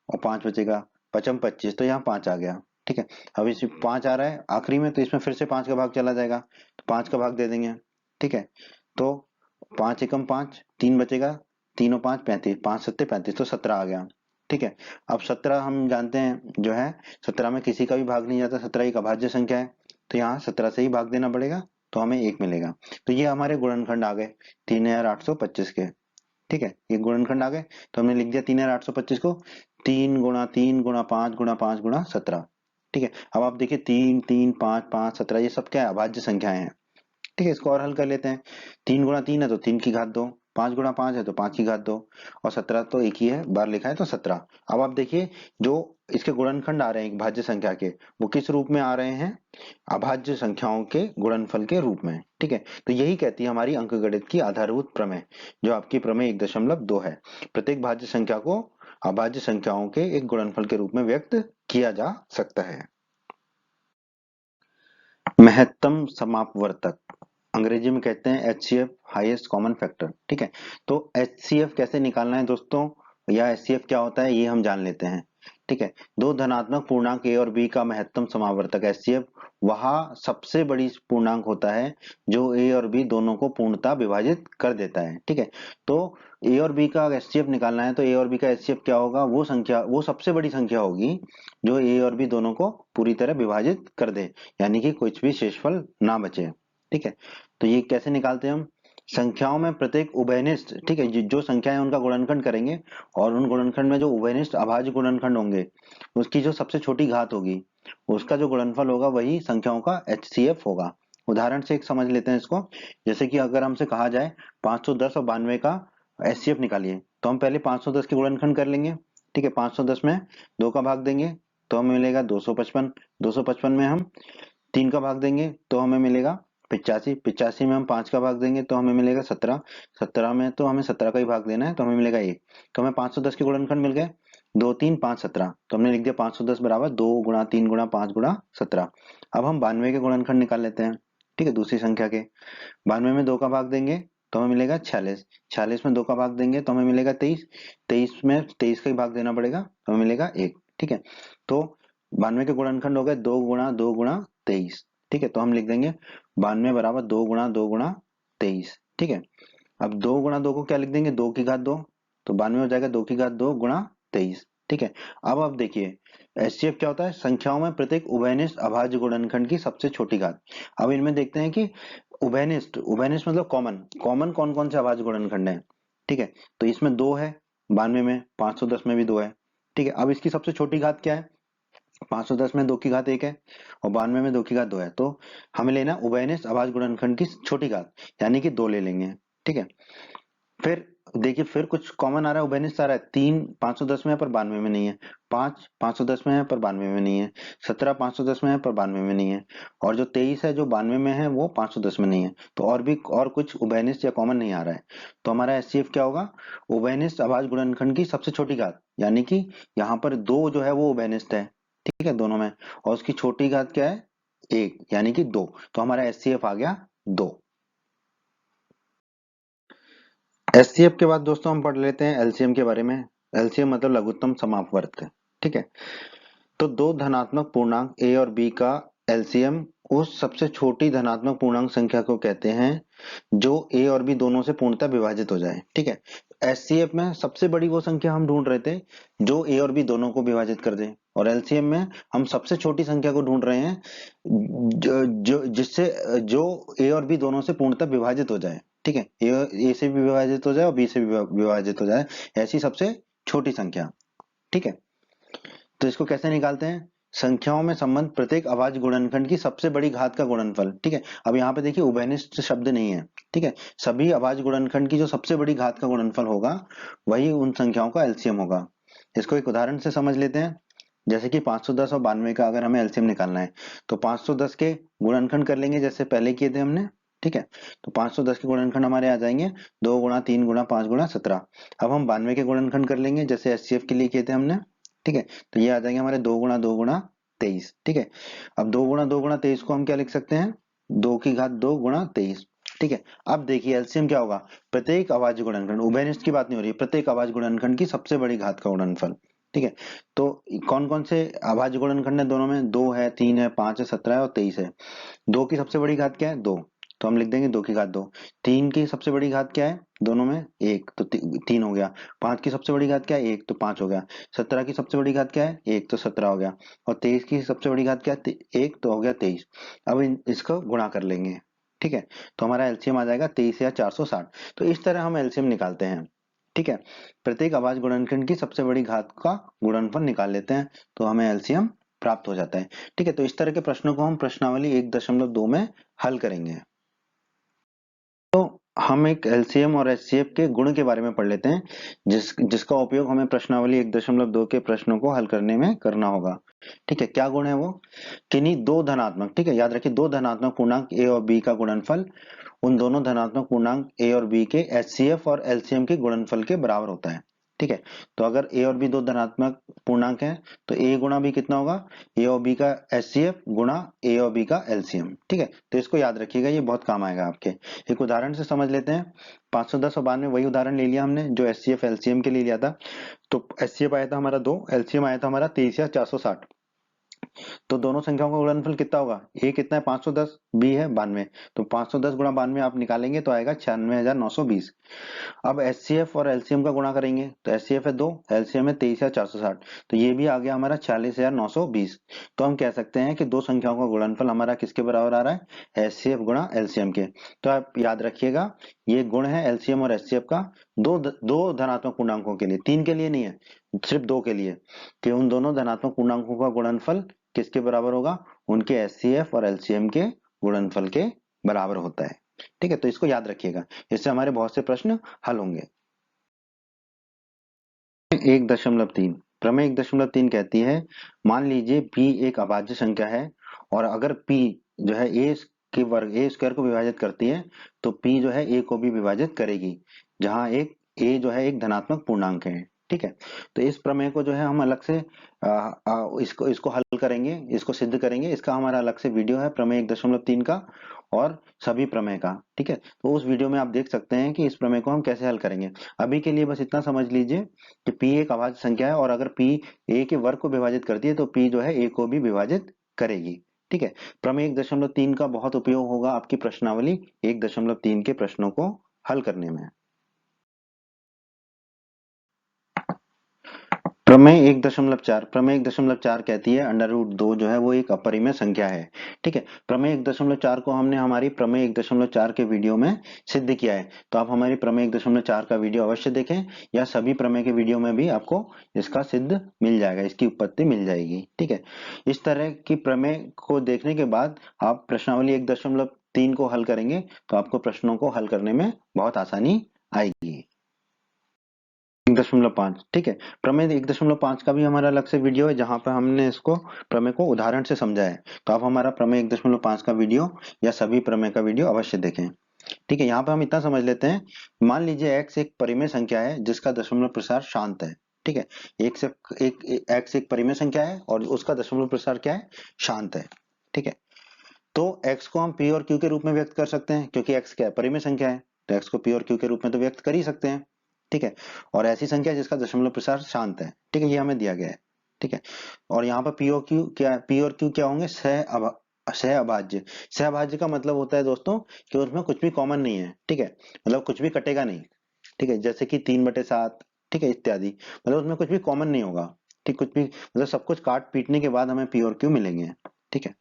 और 5 बचेगा, 5 25, तो यहाँ 5 आ गया। ठीक है, अब इसमें 5 आ रहा है आखिरी में, तो इसमें फिर से 5 का भाग चला जाएगा, तो 5 का भाग दे देंगे। ठीक है, तो 5 एकम 5, 3 बचेगा, 3 और 5 35, 5 सत्ते 35, तो 17 आ गया। ठीक है, अब 17 हम जानते हैं जो है, 17 में किसी का भी भाग नहीं जाता, 17 एक अभाज्य संख्या है, तो यहाँ 17 से ही भाग देना पड़ेगा, तो हमें 1 मिलेगा। तो ये हमारे गुणनखंड आ गए 3825 के। ठीक है, ये गुणनखंड आ गए, तो हमने लिख दिया 3825 को 3 गुणा 3 गुणा 5 गुणा 17। ठीक है, अब आप देखिए 3 3 5 5 17, ये सब क्या है, अभाज्य संख्याएं हैं। ठीक है, इसको और हल कर लेते हैं। 3 गुणा 3 है तो 3 की घात 2, 5 गुणा 5 है तो 5 की घात 2, और 17 तो एक ही है, बार लिखा है तो 17। अब आप देखिए जो इसके गुणनखंड आ रहे हैं भाज्य संख्या के, वो किस रूप में आ रहे हैं, अभाज्य संख्याओं के गुणनफल के रूप में। ठीक है, तो यही कहती है हमारी अंकगणित की आधारभूत प्रमेय, जो आपकी प्रमेय 1.2 है। प्रत्येक भाज्य संख्या को अभाज्य संख्याओं के एक गुणनफल के रूप में व्यक्त किया जा सकता है। महत्तम समापवर्तक, अंग्रेजी में कहते हैं एचसीएफ, हाईएस्ट कॉमन फैक्टर। ठीक है, तो एचसीएफ कैसे निकालना है दोस्तों, या एचसीएफ क्या होता है ये हम जान लेते हैं। ठीक है, दो धनात्मक पूर्णांक ए और बी का महत्तम समावर्तक एचसीएफ वह सबसे बड़ी पूर्णांक होता है जो ए और बी दोनों को पूर्णतः विभाजित कर देता है। ठीक है, तो ए और बी का एचसीएफ निकालना है, तो ए और बी का एचसीएफ क्या होगा, वो संख्या, वो सबसे बड़ी संख्या होगी जो ए और बी दोनों को पूरी तरह विभाजित कर दे, यानी कि कुछ भी शेषफल ना बचे। ठीक है, तो ये कैसे निकालते हैं हम, संख्याओं में प्रत्येक उभयनिष्ठ, ठीक है, जो संख्याएं उनका गुणनखंड करेंगे, और उन गुणनखंड में जो उभयनिष्ठ अभाज्य गुणनखंड होंगे, उसकी जो सबसे छोटी घात होगी, उसका जो गुणनफल होगा वही संख्याओं का एचसीएफ होगा। उदाहरण से एक समझ लेते हैं इसको, जैसे कि अगर हमसे कहा जाए 510 और 92 का एचसीएफ निकालिए, तो हम पहले 510 के गुणनखंड कर लेंगे। ठीक है, 510 में 2 का भाग देंगे तो हमें मिलेगा 255, 255 में हम 3 का भाग देंगे तो हमें मिलेगा 85, 85 में हम 5 का भाग देंगे तो हमें मिलेगा 17, 17 में तो हमें 17 का ही भाग देना है तो हमें मिलेगा 1, तो हमें 510 के गुणनखंड मिल गए 2 3 5 17, तो हमने लिख दिया 510 बराबर 2 गुणा 3 गुणा 5 गुणा 17। अब हम 92 के गुणनखंड निकाल लेते हैं। ठीक है, दूसरी संख्या के 92 में 2 का भाग देंगे तो हमें मिलेगा 46, 46 में 2 का भाग देंगे तो हमें मिलेगा 23, 23 में 23 का ही भाग देना पड़ेगा तो हमें मिलेगा 1। ठीक है, तो 92 के गुणनखंड हो गए 2 गुणा 2 गुणा 23। ठीक है, तो हम लिख देंगे 92 बराबर 2 गुणा 2 गुणा 23। ठीक है, अब 2 गुणा 2 को क्या लिख देंगे, 2 की घात 2, तो 92 हो जाएगा 2 की घात 2 गुणा 23। ठीक है, अब देखिए एचसीएफ क्या होता है, संख्याओं में प्रत्येक उभयनिष्ठ अभाज्य गुणनखंड की सबसे छोटी घात। अब इनमें देखते हैं कि उभयनिष्ठ, उभयनिष्ठ मतलब कॉमन, कॉमन कौन कौन से अभाज्य गुणनखंड है। ठीक है, तो इसमें 2 है, 92 में, 510 में भी 2 है। ठीक है, अब इसकी सबसे छोटी घात क्या है, 510 में 2 की घात 1 है और 92 में 2 की घात 2 है, तो हमें लेना उभयनिष्ठ अभाज्य गुणनखंड की छोटी घात, यानी कि 2 ले लेंगे। ठीक है, फिर देखिए फिर कुछ कॉमन आ रहा है, उभयनिष्ठ आ रहा है, 3 510 में है पर 92 में नहीं है, 5 510 में है पर 92 में नहीं है, 17 510 में है पर 92 में नहीं है, और जो 23 है जो 92 में है वो 510 में नहीं है, तो और भी और कुछ उभयनिष्ठ या कॉमन नहीं आ रहा है। तो हमारा एचसीएफ क्या होगा, उभयनिष्ठ अभाज्य गुणनखंड की सबसे छोटी घात, यानी कि यहाँ पर 2 जो है वो उभयनिष्ठ है। ठीक है, दोनों में, और उसकी छोटी घात क्या है, 1, यानी कि 2, तो हमारा एचसीएफ आ गया 2। एचसीएफ के बाद दोस्तों हम पढ़ लेते हैं एलसीएम के बारे में। एलसीएम मतलब लघुत्तम समापवर्त। ठीक है, तो दो धनात्मक पूर्णांक ए और बी का एलसीएम उस सबसे छोटी धनात्मक पूर्णांक संख्या को कहते हैं जो ए और बी दोनों से पूर्णतः विभाजित हो जाए। ठीक है, एचसीएफ में सबसे बड़ी वो संख्या हम ढूंढ रहे थे जो ए और बी दोनों को विभाजित कर दे, और एलसीएम में हम सबसे छोटी संख्या को ढूंढ रहे हैं जिससे जो ए और बी दोनों से पूर्णतः विभाजित हो जाए। ठीक है, ए से भी विभाजित हो जाए और बी से भी विभाजित हो जाए, ऐसी सबसे छोटी संख्या। ठीक है, तो इसको कैसे निकालते हैं, संख्याओं में संबंध प्रत्येक अभाज्य गुणनखंड की सबसे बड़ी घात का गुणनफल। ठीक है, अब यहाँ पे देखिए उभयनिष्ठ शब्द नहीं है। ठीक है, सभी अभाज्य गुणनखंड की जो सबसे बड़ी घात का गुणनफल होगा वही उन संख्याओं का एलसीएम होगा। इसको एक उदाहरण से समझ लेते हैं। जैसे कि 510 और 92 का अगर हमें एलसीएम निकालना है तो 510 के गुणनखंड कर लेंगे जैसे पहले किए थे हमने। ठीक है, तो 510 के गुणनखंड हमारे आ जाएंगे 2 गुणा 3 गुणा 5 गुणा 17। अब हम 92 के गुणनखंड कर लेंगे जैसे एचसीएफ के लिए किए थे हमने। ठीक है, तो ये आ जाएंगे हमारे 2 गुणा 23। ठीक है, अब 2 गुणा 23 को हम क्या लिख सकते हैं, 2 की घात 2 गुणा 23। ठीक है, अब देखिए एलसीएम क्या होगा, प्रत्येक अभाज्य गुणनखंड, उभयनिष्ठ की बात नहीं हो रही है, प्रत्येक अभाज्य गुणनखंड की सबसे बड़ी घात का गुणनफल। ठीक है, तो कौन कौन से अभाज्य गुणनखंड है दोनों में, 2 है, 3 है, 5 है, 17 है और 23 है। 2 की सबसे बड़ी घात क्या है, 2, तो हम लिख देंगे 2 की घात 2। 3 की सबसे बड़ी घात क्या है दोनों में, 1, तो 3 हो गया। 5 की सबसे बड़ी घात क्या है, 1, तो 5 हो गया। 17 की सबसे बड़ी घात क्या है, 1, तो 17 हो गया। और 23 की सबसे बड़ी घात क्या है, 1, तो हो गया 23। अब इसको गुणा कर लेंगे। ठीक है, तो हमारा एलसीएम आ जाएगा 23 या 460। तो इस तरह हम एलसीएम निकालते हैं। ठीक है, प्रत्येक अभाज्य गुणनखंड की सबसे बड़ी घात का गुणनफल निकाल लेते हैं, तो हमें एलसीएम प्राप्त हो जाता है। ठीक है, तो इस तरह के प्रश्नों को हम प्रश्नावली 1.2 में हल करेंगे। तो हम एक एलसीएम और एचसीएफ के गुण के बारे में पढ़ लेते हैं, जिसका उपयोग हमें प्रश्नावली 1.2 के प्रश्नों को हल करने में करना होगा। ठीक है, क्या गुण है वो, किन्हीं दो धनात्मक, ठीक है याद रखिए, दो धनात्मक पूर्णांक ए और बी का गुणनफल उन दोनों धनात्मक पूर्णांक ए और बी के एचसीएफ और एलसीएम के गुणनफल के बराबर होता है। ठीक है, तो अगर ए और बी दो धनात्मक पूर्णांक हैं तो ए गुणा बी कितना होगा, ए और बी का एचसीएफ गुणा ए और बी का एलसीएम। ठीक है, तो इसको याद रखिएगा, ये बहुत काम आएगा आपके। एक उदाहरण से समझ लेते हैं। 510 और 92 वही उदाहरण ले लिया हमने जो एचसीएफ एलसीएम के लिए लिया था। तो एचसीएफ आया था हमारा 2, एलसीएम आया था हमारा 23 या 460। तो दोनों संख्याओं का गुणनफल कितना होगा, ए कितना है 510, बी है 92। तो 510 गुणा 92 आप निकालेंगे तो आएगा 96,920। अब एचसीएफ और एलसीएम का गुणा करेंगे तो एचसीएफ है 2, एलसीएम है 23 या 460, तो ये भी आ गया हमारा 46,920। तो हम कह सकते हैं कि दो संख्याओं का गुणनफल हमारा किसके बराबर आ रहा है, एचसीएफ गुणा एलसीएम के। तो आप याद रखिएगा ये गुण है एलसीएम और एचसीएफ का दो धनात्मक पूर्णांकों के लिए, तीन के लिए नहीं है, सिर्फ दो के लिए, कि उन दोनों धनात्मक पूर्णांकों का गुणनफल किसके बराबर होगा, उनके एचसीएफ और एलसीएम के गुणनफल के बराबर होता है। ठीक है, तो इसको याद रखिएगा, इससे हमारे बहुत से प्रश्न हल होंगे। 1.3 प्रमेय 1.3 कहती है, मान लीजिए p एक अभाज्य संख्या है और अगर p जो है a के वर्ग a स्क्वायर को विभाजित करती है तो p जो है a को भी विभाजित करेगी, जहां एक a जो है एक धनात्मक पूर्णांक है। ठीक है, तो इस प्रमेय को जो है हम अलग से इसको इसको हल करेंगे, इसको सिद्ध करेंगे, इसका हमारा अलग से वीडियो है प्रमेय 1.3 का और सभी प्रमेय का। ठीक है, तो उस वीडियो में आप देख सकते हैं कि इस प्रमेय को हम कैसे हल करेंगे। अभी के लिए बस इतना समझ लीजिए कि p एक अभाज्य संख्या है और अगर p a के वर्ग को विभाजित करती है तो p जो है a को भी विभाजित करेगी। ठीक है, प्रमेय 1.3 का बहुत उपयोग होगा आपकी प्रश्नावली 1.3 के प्रश्नों को हल करने में। प्रमेय 1.4 कहती है अंडर रूट 2 जो है वो एक अपरिमेय संख्या है। ठीक है, प्रमेय 1.4 को हमने हमारी प्रमेय 1.4 के वीडियो में सिद्ध किया है, तो आप हमारी प्रमेय 1.4 का वीडियो अवश्य देखें, या सभी प्रमेय के वीडियो में भी आपको इसका सिद्ध मिल जाएगा, इसकी उत्पत्ति मिल जाएगी। ठीक है, इस तरह की प्रमेय को देखने के बाद आप प्रश्नावली 1.3 को हल करेंगे तो आपको प्रश्नों को हल करने में बहुत आसानी आएगी। 1.5, ठीक है, प्रमेय 1.5 का भी हमारा अलग से वीडियो है जहां पर हमने इसको प्रमेय को उदाहरण से समझा है, तो आप हमारा प्रमेय 1.5 का वीडियो या सभी प्रमेय का वीडियो अवश्य देखें। ठीक है, यहाँ पे हम इतना समझ लेते हैं, मान लीजिए x एक परिमेय संख्या है जिसका दशमलव प्रसार शांत है। ठीक है, x एक परिमेय संख्या है और उसका दशमलव प्रसार क्या है, शांत है। ठीक है, तो x को हम p और q के रूप में व्यक्त कर सकते हैं क्योंकि x क्या है, परिमेय संख्या है, तो x को p और q के रूप में तो व्यक्त कर ही सकते हैं। ठीक है, और ऐसी संख्या जिसका दशमलव प्रसार शांत है। ठीक है, ये हमें दिया गया है। ठीक है, और यहाँ पर p और q क्या होंगे, सहअभाज्य। सहअभाज्य का मतलब होता है दोस्तों कि उसमें कुछ भी कॉमन नहीं है। ठीक है, मतलब कुछ भी कटेगा नहीं। ठीक है, जैसे कि 3/7, ठीक है, इत्यादि, मतलब उसमें कुछ भी कॉमन नहीं होगा। ठीक, कुछ भी मतलब सब कुछ काट पीटने के बाद हमें p और q मिलेंगे। ठीक है,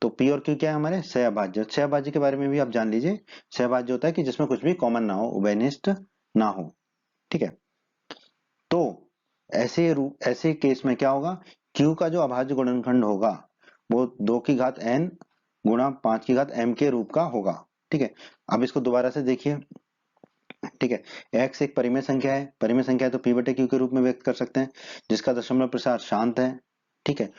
तो p और q क्या है हमारे, सहअभाज्य। सहअभाज्य के बारे में भी आप जान लीजिए, सहअभाज्य होता है कि जिसमें कुछ भी कॉमन ना हो, उभयनिष्ठ ना हो। ठीक है, तो ऐसे केस में क्या होगा, q का जो अभाज्य गुणनखंड होगा वो 2 की घात n गुणा 5 की घात m के रूप का होगा। ठीक है, अब इसको दोबारा से देखिए। ठीक है, x एक परिमेय संख्या है, परिमेय संख्या है तो p बटे q के रूप में व्यक्त कर सकते हैं, जिसका दशमलव प्रसार शांत है। ठीक है।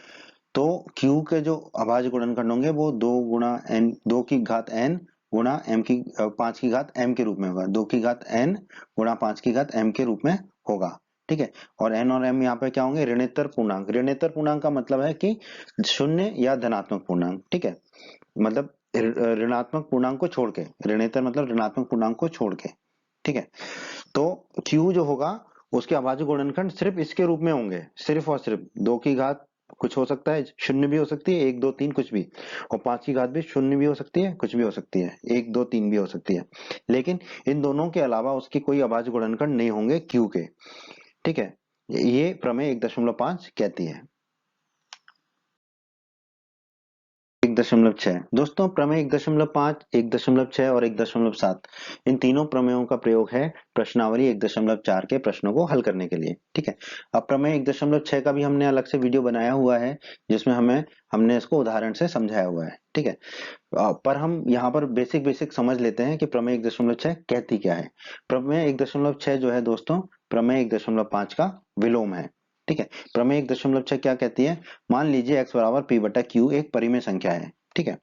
तो Q के जो अभाज्य गुणनखंड होंगे वो 2 गुणा n, 2 की घात n गुणा m की 5 की घात m के रूप में होगा। 2 की घात n गुणा 5 की घात m के रूप में होगा। ठीक है। और n और m यहाँ पे क्या होंगे? ऋणोत्तर पूर्णांक। ऋणोत्तर पूर्णांक का मतलब है कि शून्य या धनात्मक पूर्णांक। ठीक है, मतलब ऋणात्मक पूर्णांक को छोड़ के, ऋणोत्तर मतलब ऋणात्मक पूर्णांक को छोड़ के। ठीक है। तो Q जो होगा उसके अभाज्य गुणनखंड सिर्फ इसके रूप में होंगे, सिर्फ और सिर्फ 2 की घात कुछ हो सकता है, शून्य भी हो सकती है, 1 2 3 कुछ भी, और 5 की घात भी शून्य भी हो सकती है, कुछ भी हो सकती है, 1 2 3 भी हो सकती है। लेकिन इन दोनों के अलावा उसके कोई अभाज्य गुणनखंड नहीं होंगे Q के। ठीक है, ये प्रमेय 1.5 कहती है। 1.6 दोस्तों, प्रमेय 1.5, 1.6 और 1.7 इन तीनों प्रमेयों का प्रयोग है प्रश्नावली 1.4 के प्रश्नों को हल करने के लिए। ठीक है। अब प्रमेय 1.6 का भी हमने अलग से वीडियो बनाया हुआ है जिसमें हमने इसको उदाहरण से समझाया हुआ है। ठीक है। पर हम यहाँ पर बेसिक बेसिक समझ लेते हैं कि प्रमेय 1.6 कहती क्या है। प्रमेय 1.6 जो है दोस्तों, प्रमेय 1.5 का विलोम है। ठीक है। प्रमेय 1.6 क्या कहती है? मान लीजिए x बराबर p बटा q एक परिमेय संख्या है। ठीक है,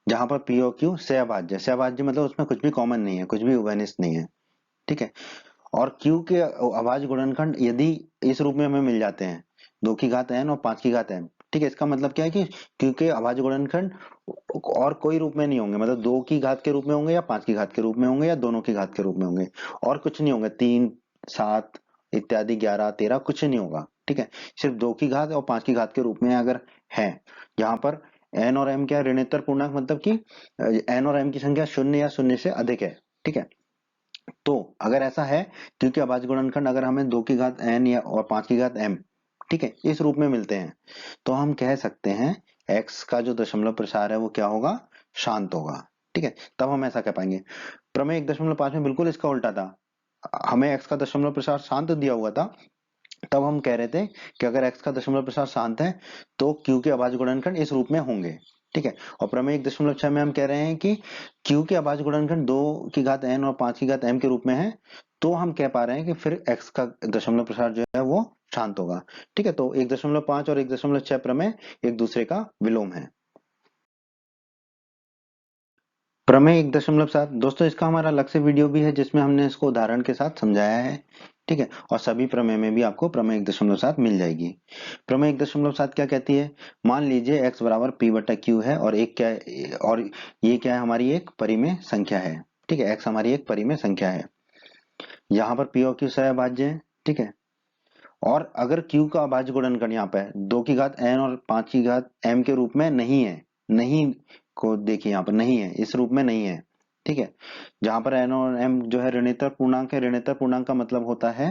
जहां पर p और q सहअभाज्य, सहअभाज्य मतलब उसमें कुछ भी कॉमन नहीं है, कुछ भी उभयनिष्ठ नहीं है। ठीक है। और q के अभाज्य गुणनखंड यदि इस रूप में हमें मिल जाते हैं, 2 की घात n और 5 की घात m। ठीक है, इसका मतलब क्या है कि q के अभाज्य गुणनखंड और कोई रूप में नहीं होंगे, मतलब 2 की घात के रूप में होंगे या 5 की घात के रूप में होंगे या दोनों की घात के रूप में होंगे, और कुछ नहीं होंगे, 3 7 इत्यादि 11 13 कुछ नहीं होगा। ठीक है, सिर्फ 2 की घात और 5 की घात के रूप में अगर है, यहाँ पर n और m क्या है? ऋणोत्तर पूर्णांक, मतलब कि n और m की संख्या शून्य या शून्य से अधिक है। ठीक है, तो अगर ऐसा है, क्योंकि अभाज्य गुणनखंड अगर हमें 2 की घात n या और 5 की घात m, ठीक है, इस रूप में मिलते हैं, तो हम कह सकते हैं x का जो दशमलव प्रसार है वो क्या होगा? शांत होगा। ठीक है, तब हम ऐसा कह पाएंगे। प्रमेय 1.5 में बिल्कुल इसका उल्टा था, हमें x का दशमलव प्रसार शांत दिया हुआ था, तब हम कह रहे थे कि अगर x का दशमलव प्रसार शांत है तो q के अभाज्य गुणनखंड इस रूप में होंगे। ठीक है, और प्रमेय 1.6 में हम कह रहे हैं कि q के अभाज्य गुणनखंड 2 की घात n और 5 की घात m के रूप में है, तो हम कह पा रहे हैं कि फिर x का दशमलव प्रसार जो है वो शांत होगा। ठीक है, तो 1.5 और 1.6 प्रमेय एक दूसरे का विलोम है। प्रमेय 1.7 दोस्तों, इसका हमारा अलग से वीडियो भी है जिसमें हमने इसको उदाहरण के साथ समझाया है। ठीक है, और सभी प्रमेय में भी आपको प्रमेय 1.7 मिल जाएगी। प्रमेय 1.7 क्या कहती है? मान लीजिए x बराबर p बटा q है, और एक क्या है, और ये क्या है? हमारी एक परिमेय संख्या है। ठीक है, x हमारी एक परिमेय संख्या है, यहाँ पर p और q सहअभाज्य है। ठीक है, और अगर q का अभाज्य गुणनखंड यहाँ पे 2 की घात n और 5 की घात m के रूप में नहीं है, नहीं को देखिए यहाँ पर नहीं है, इस रूप में नहीं है। ठीक है, जहां पर n और m जो है ऋणोत्तर पूर्णांक है, ऋणोत्तर पूर्णांक का मतलब होता है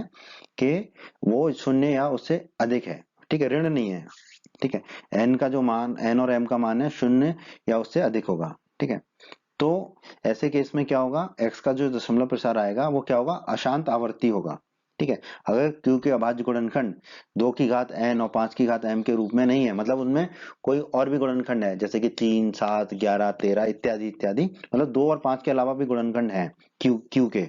कि वो शून्य या उससे अधिक है। ठीक है, ऋण नहीं है। ठीक है, n का जो मान, n और m का मान है शून्य या उससे अधिक होगा। ठीक है, तो ऐसे केस में क्या होगा? x का जो दशमलव प्रसार आएगा वो क्या होगा? अशांत आवर्ती होगा। ठीक है, अगर q के अभाज्य गुणनखंड 2 की घात n और 5 की घात m के रूप में नहीं है, मतलब उनमें कोई और भी गुणनखंड है, जैसे कि 3 7 11 13 इत्यादि इत्यादि, मतलब 2 और 5 के अलावा भी गुणनखंड है q के।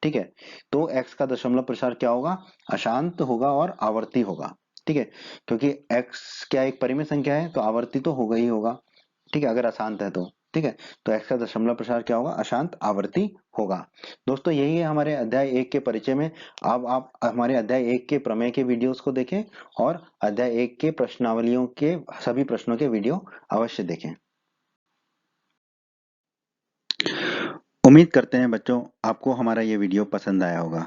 ठीक है, तो x का दशमलव प्रसार क्या होगा? अशांत होगा और आवर्ती होगा। ठीक है, क्योंकि x क्या एक परिमेय संख्या है, तो आवर्ती तो होगा ही होगा। ठीक है, अगर अशांत है तो। ठीक है, तो x का दशमलव प्रसार क्या होगा? अशांत आवर्ती होगा। दोस्तों, यही है हमारे अध्याय 1 के परिचय में। अब आप हमारे अध्याय 1 के प्रमेय के वीडियोस को देखें और अध्याय 1 के प्रश्नावलियों के सभी प्रश्नों के वीडियो अवश्य देखें। उम्मीद करते हैं बच्चों आपको हमारा ये वीडियो पसंद आया होगा।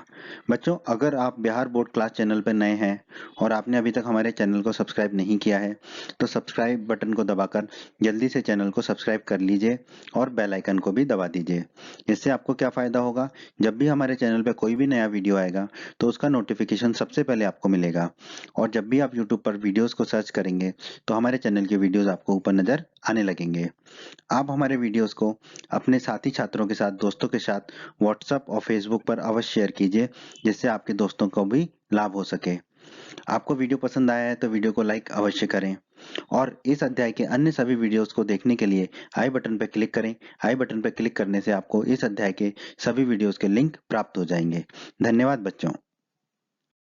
बच्चों, अगर आप बिहार बोर्ड क्लास चैनल पर नए हैं और आपने अभी तक हमारे चैनल को सब्सक्राइब नहीं किया है, तो सब्सक्राइब बटन को दबाकर जल्दी से चैनल को सब्सक्राइब कर लीजिए और बेल आइकन को भी दबा दीजिए। इससे आपको क्या फ़ायदा होगा? जब भी हमारे चैनल पर कोई भी नया वीडियो आएगा तो उसका नोटिफिकेशन सबसे पहले आपको मिलेगा, और जब भी आप यूट्यूब पर वीडियोज़ को सर्च करेंगे तो हमारे चैनल के वीडियोज़ आपको ऊपर नज़र आने लगेंगे। आप हमारे वीडियोस को अपने साथी छात्रों के साथ, दोस्तों के साथ व्हाट्सएप और फेसबुक पर अवश्य शेयर कीजिए, जिससे आपके दोस्तों को भी लाभ हो सके। आपको वीडियो पसंद आया है तो वीडियो को लाइक अवश्य करें, और इस अध्याय के अन्य सभी वीडियोस को देखने के लिए आई बटन पर क्लिक करें। आई बटन पर क्लिक करने से आपको इस अध्याय के सभी वीडियोस के लिंक प्राप्त हो जाएंगे। धन्यवाद बच्चों।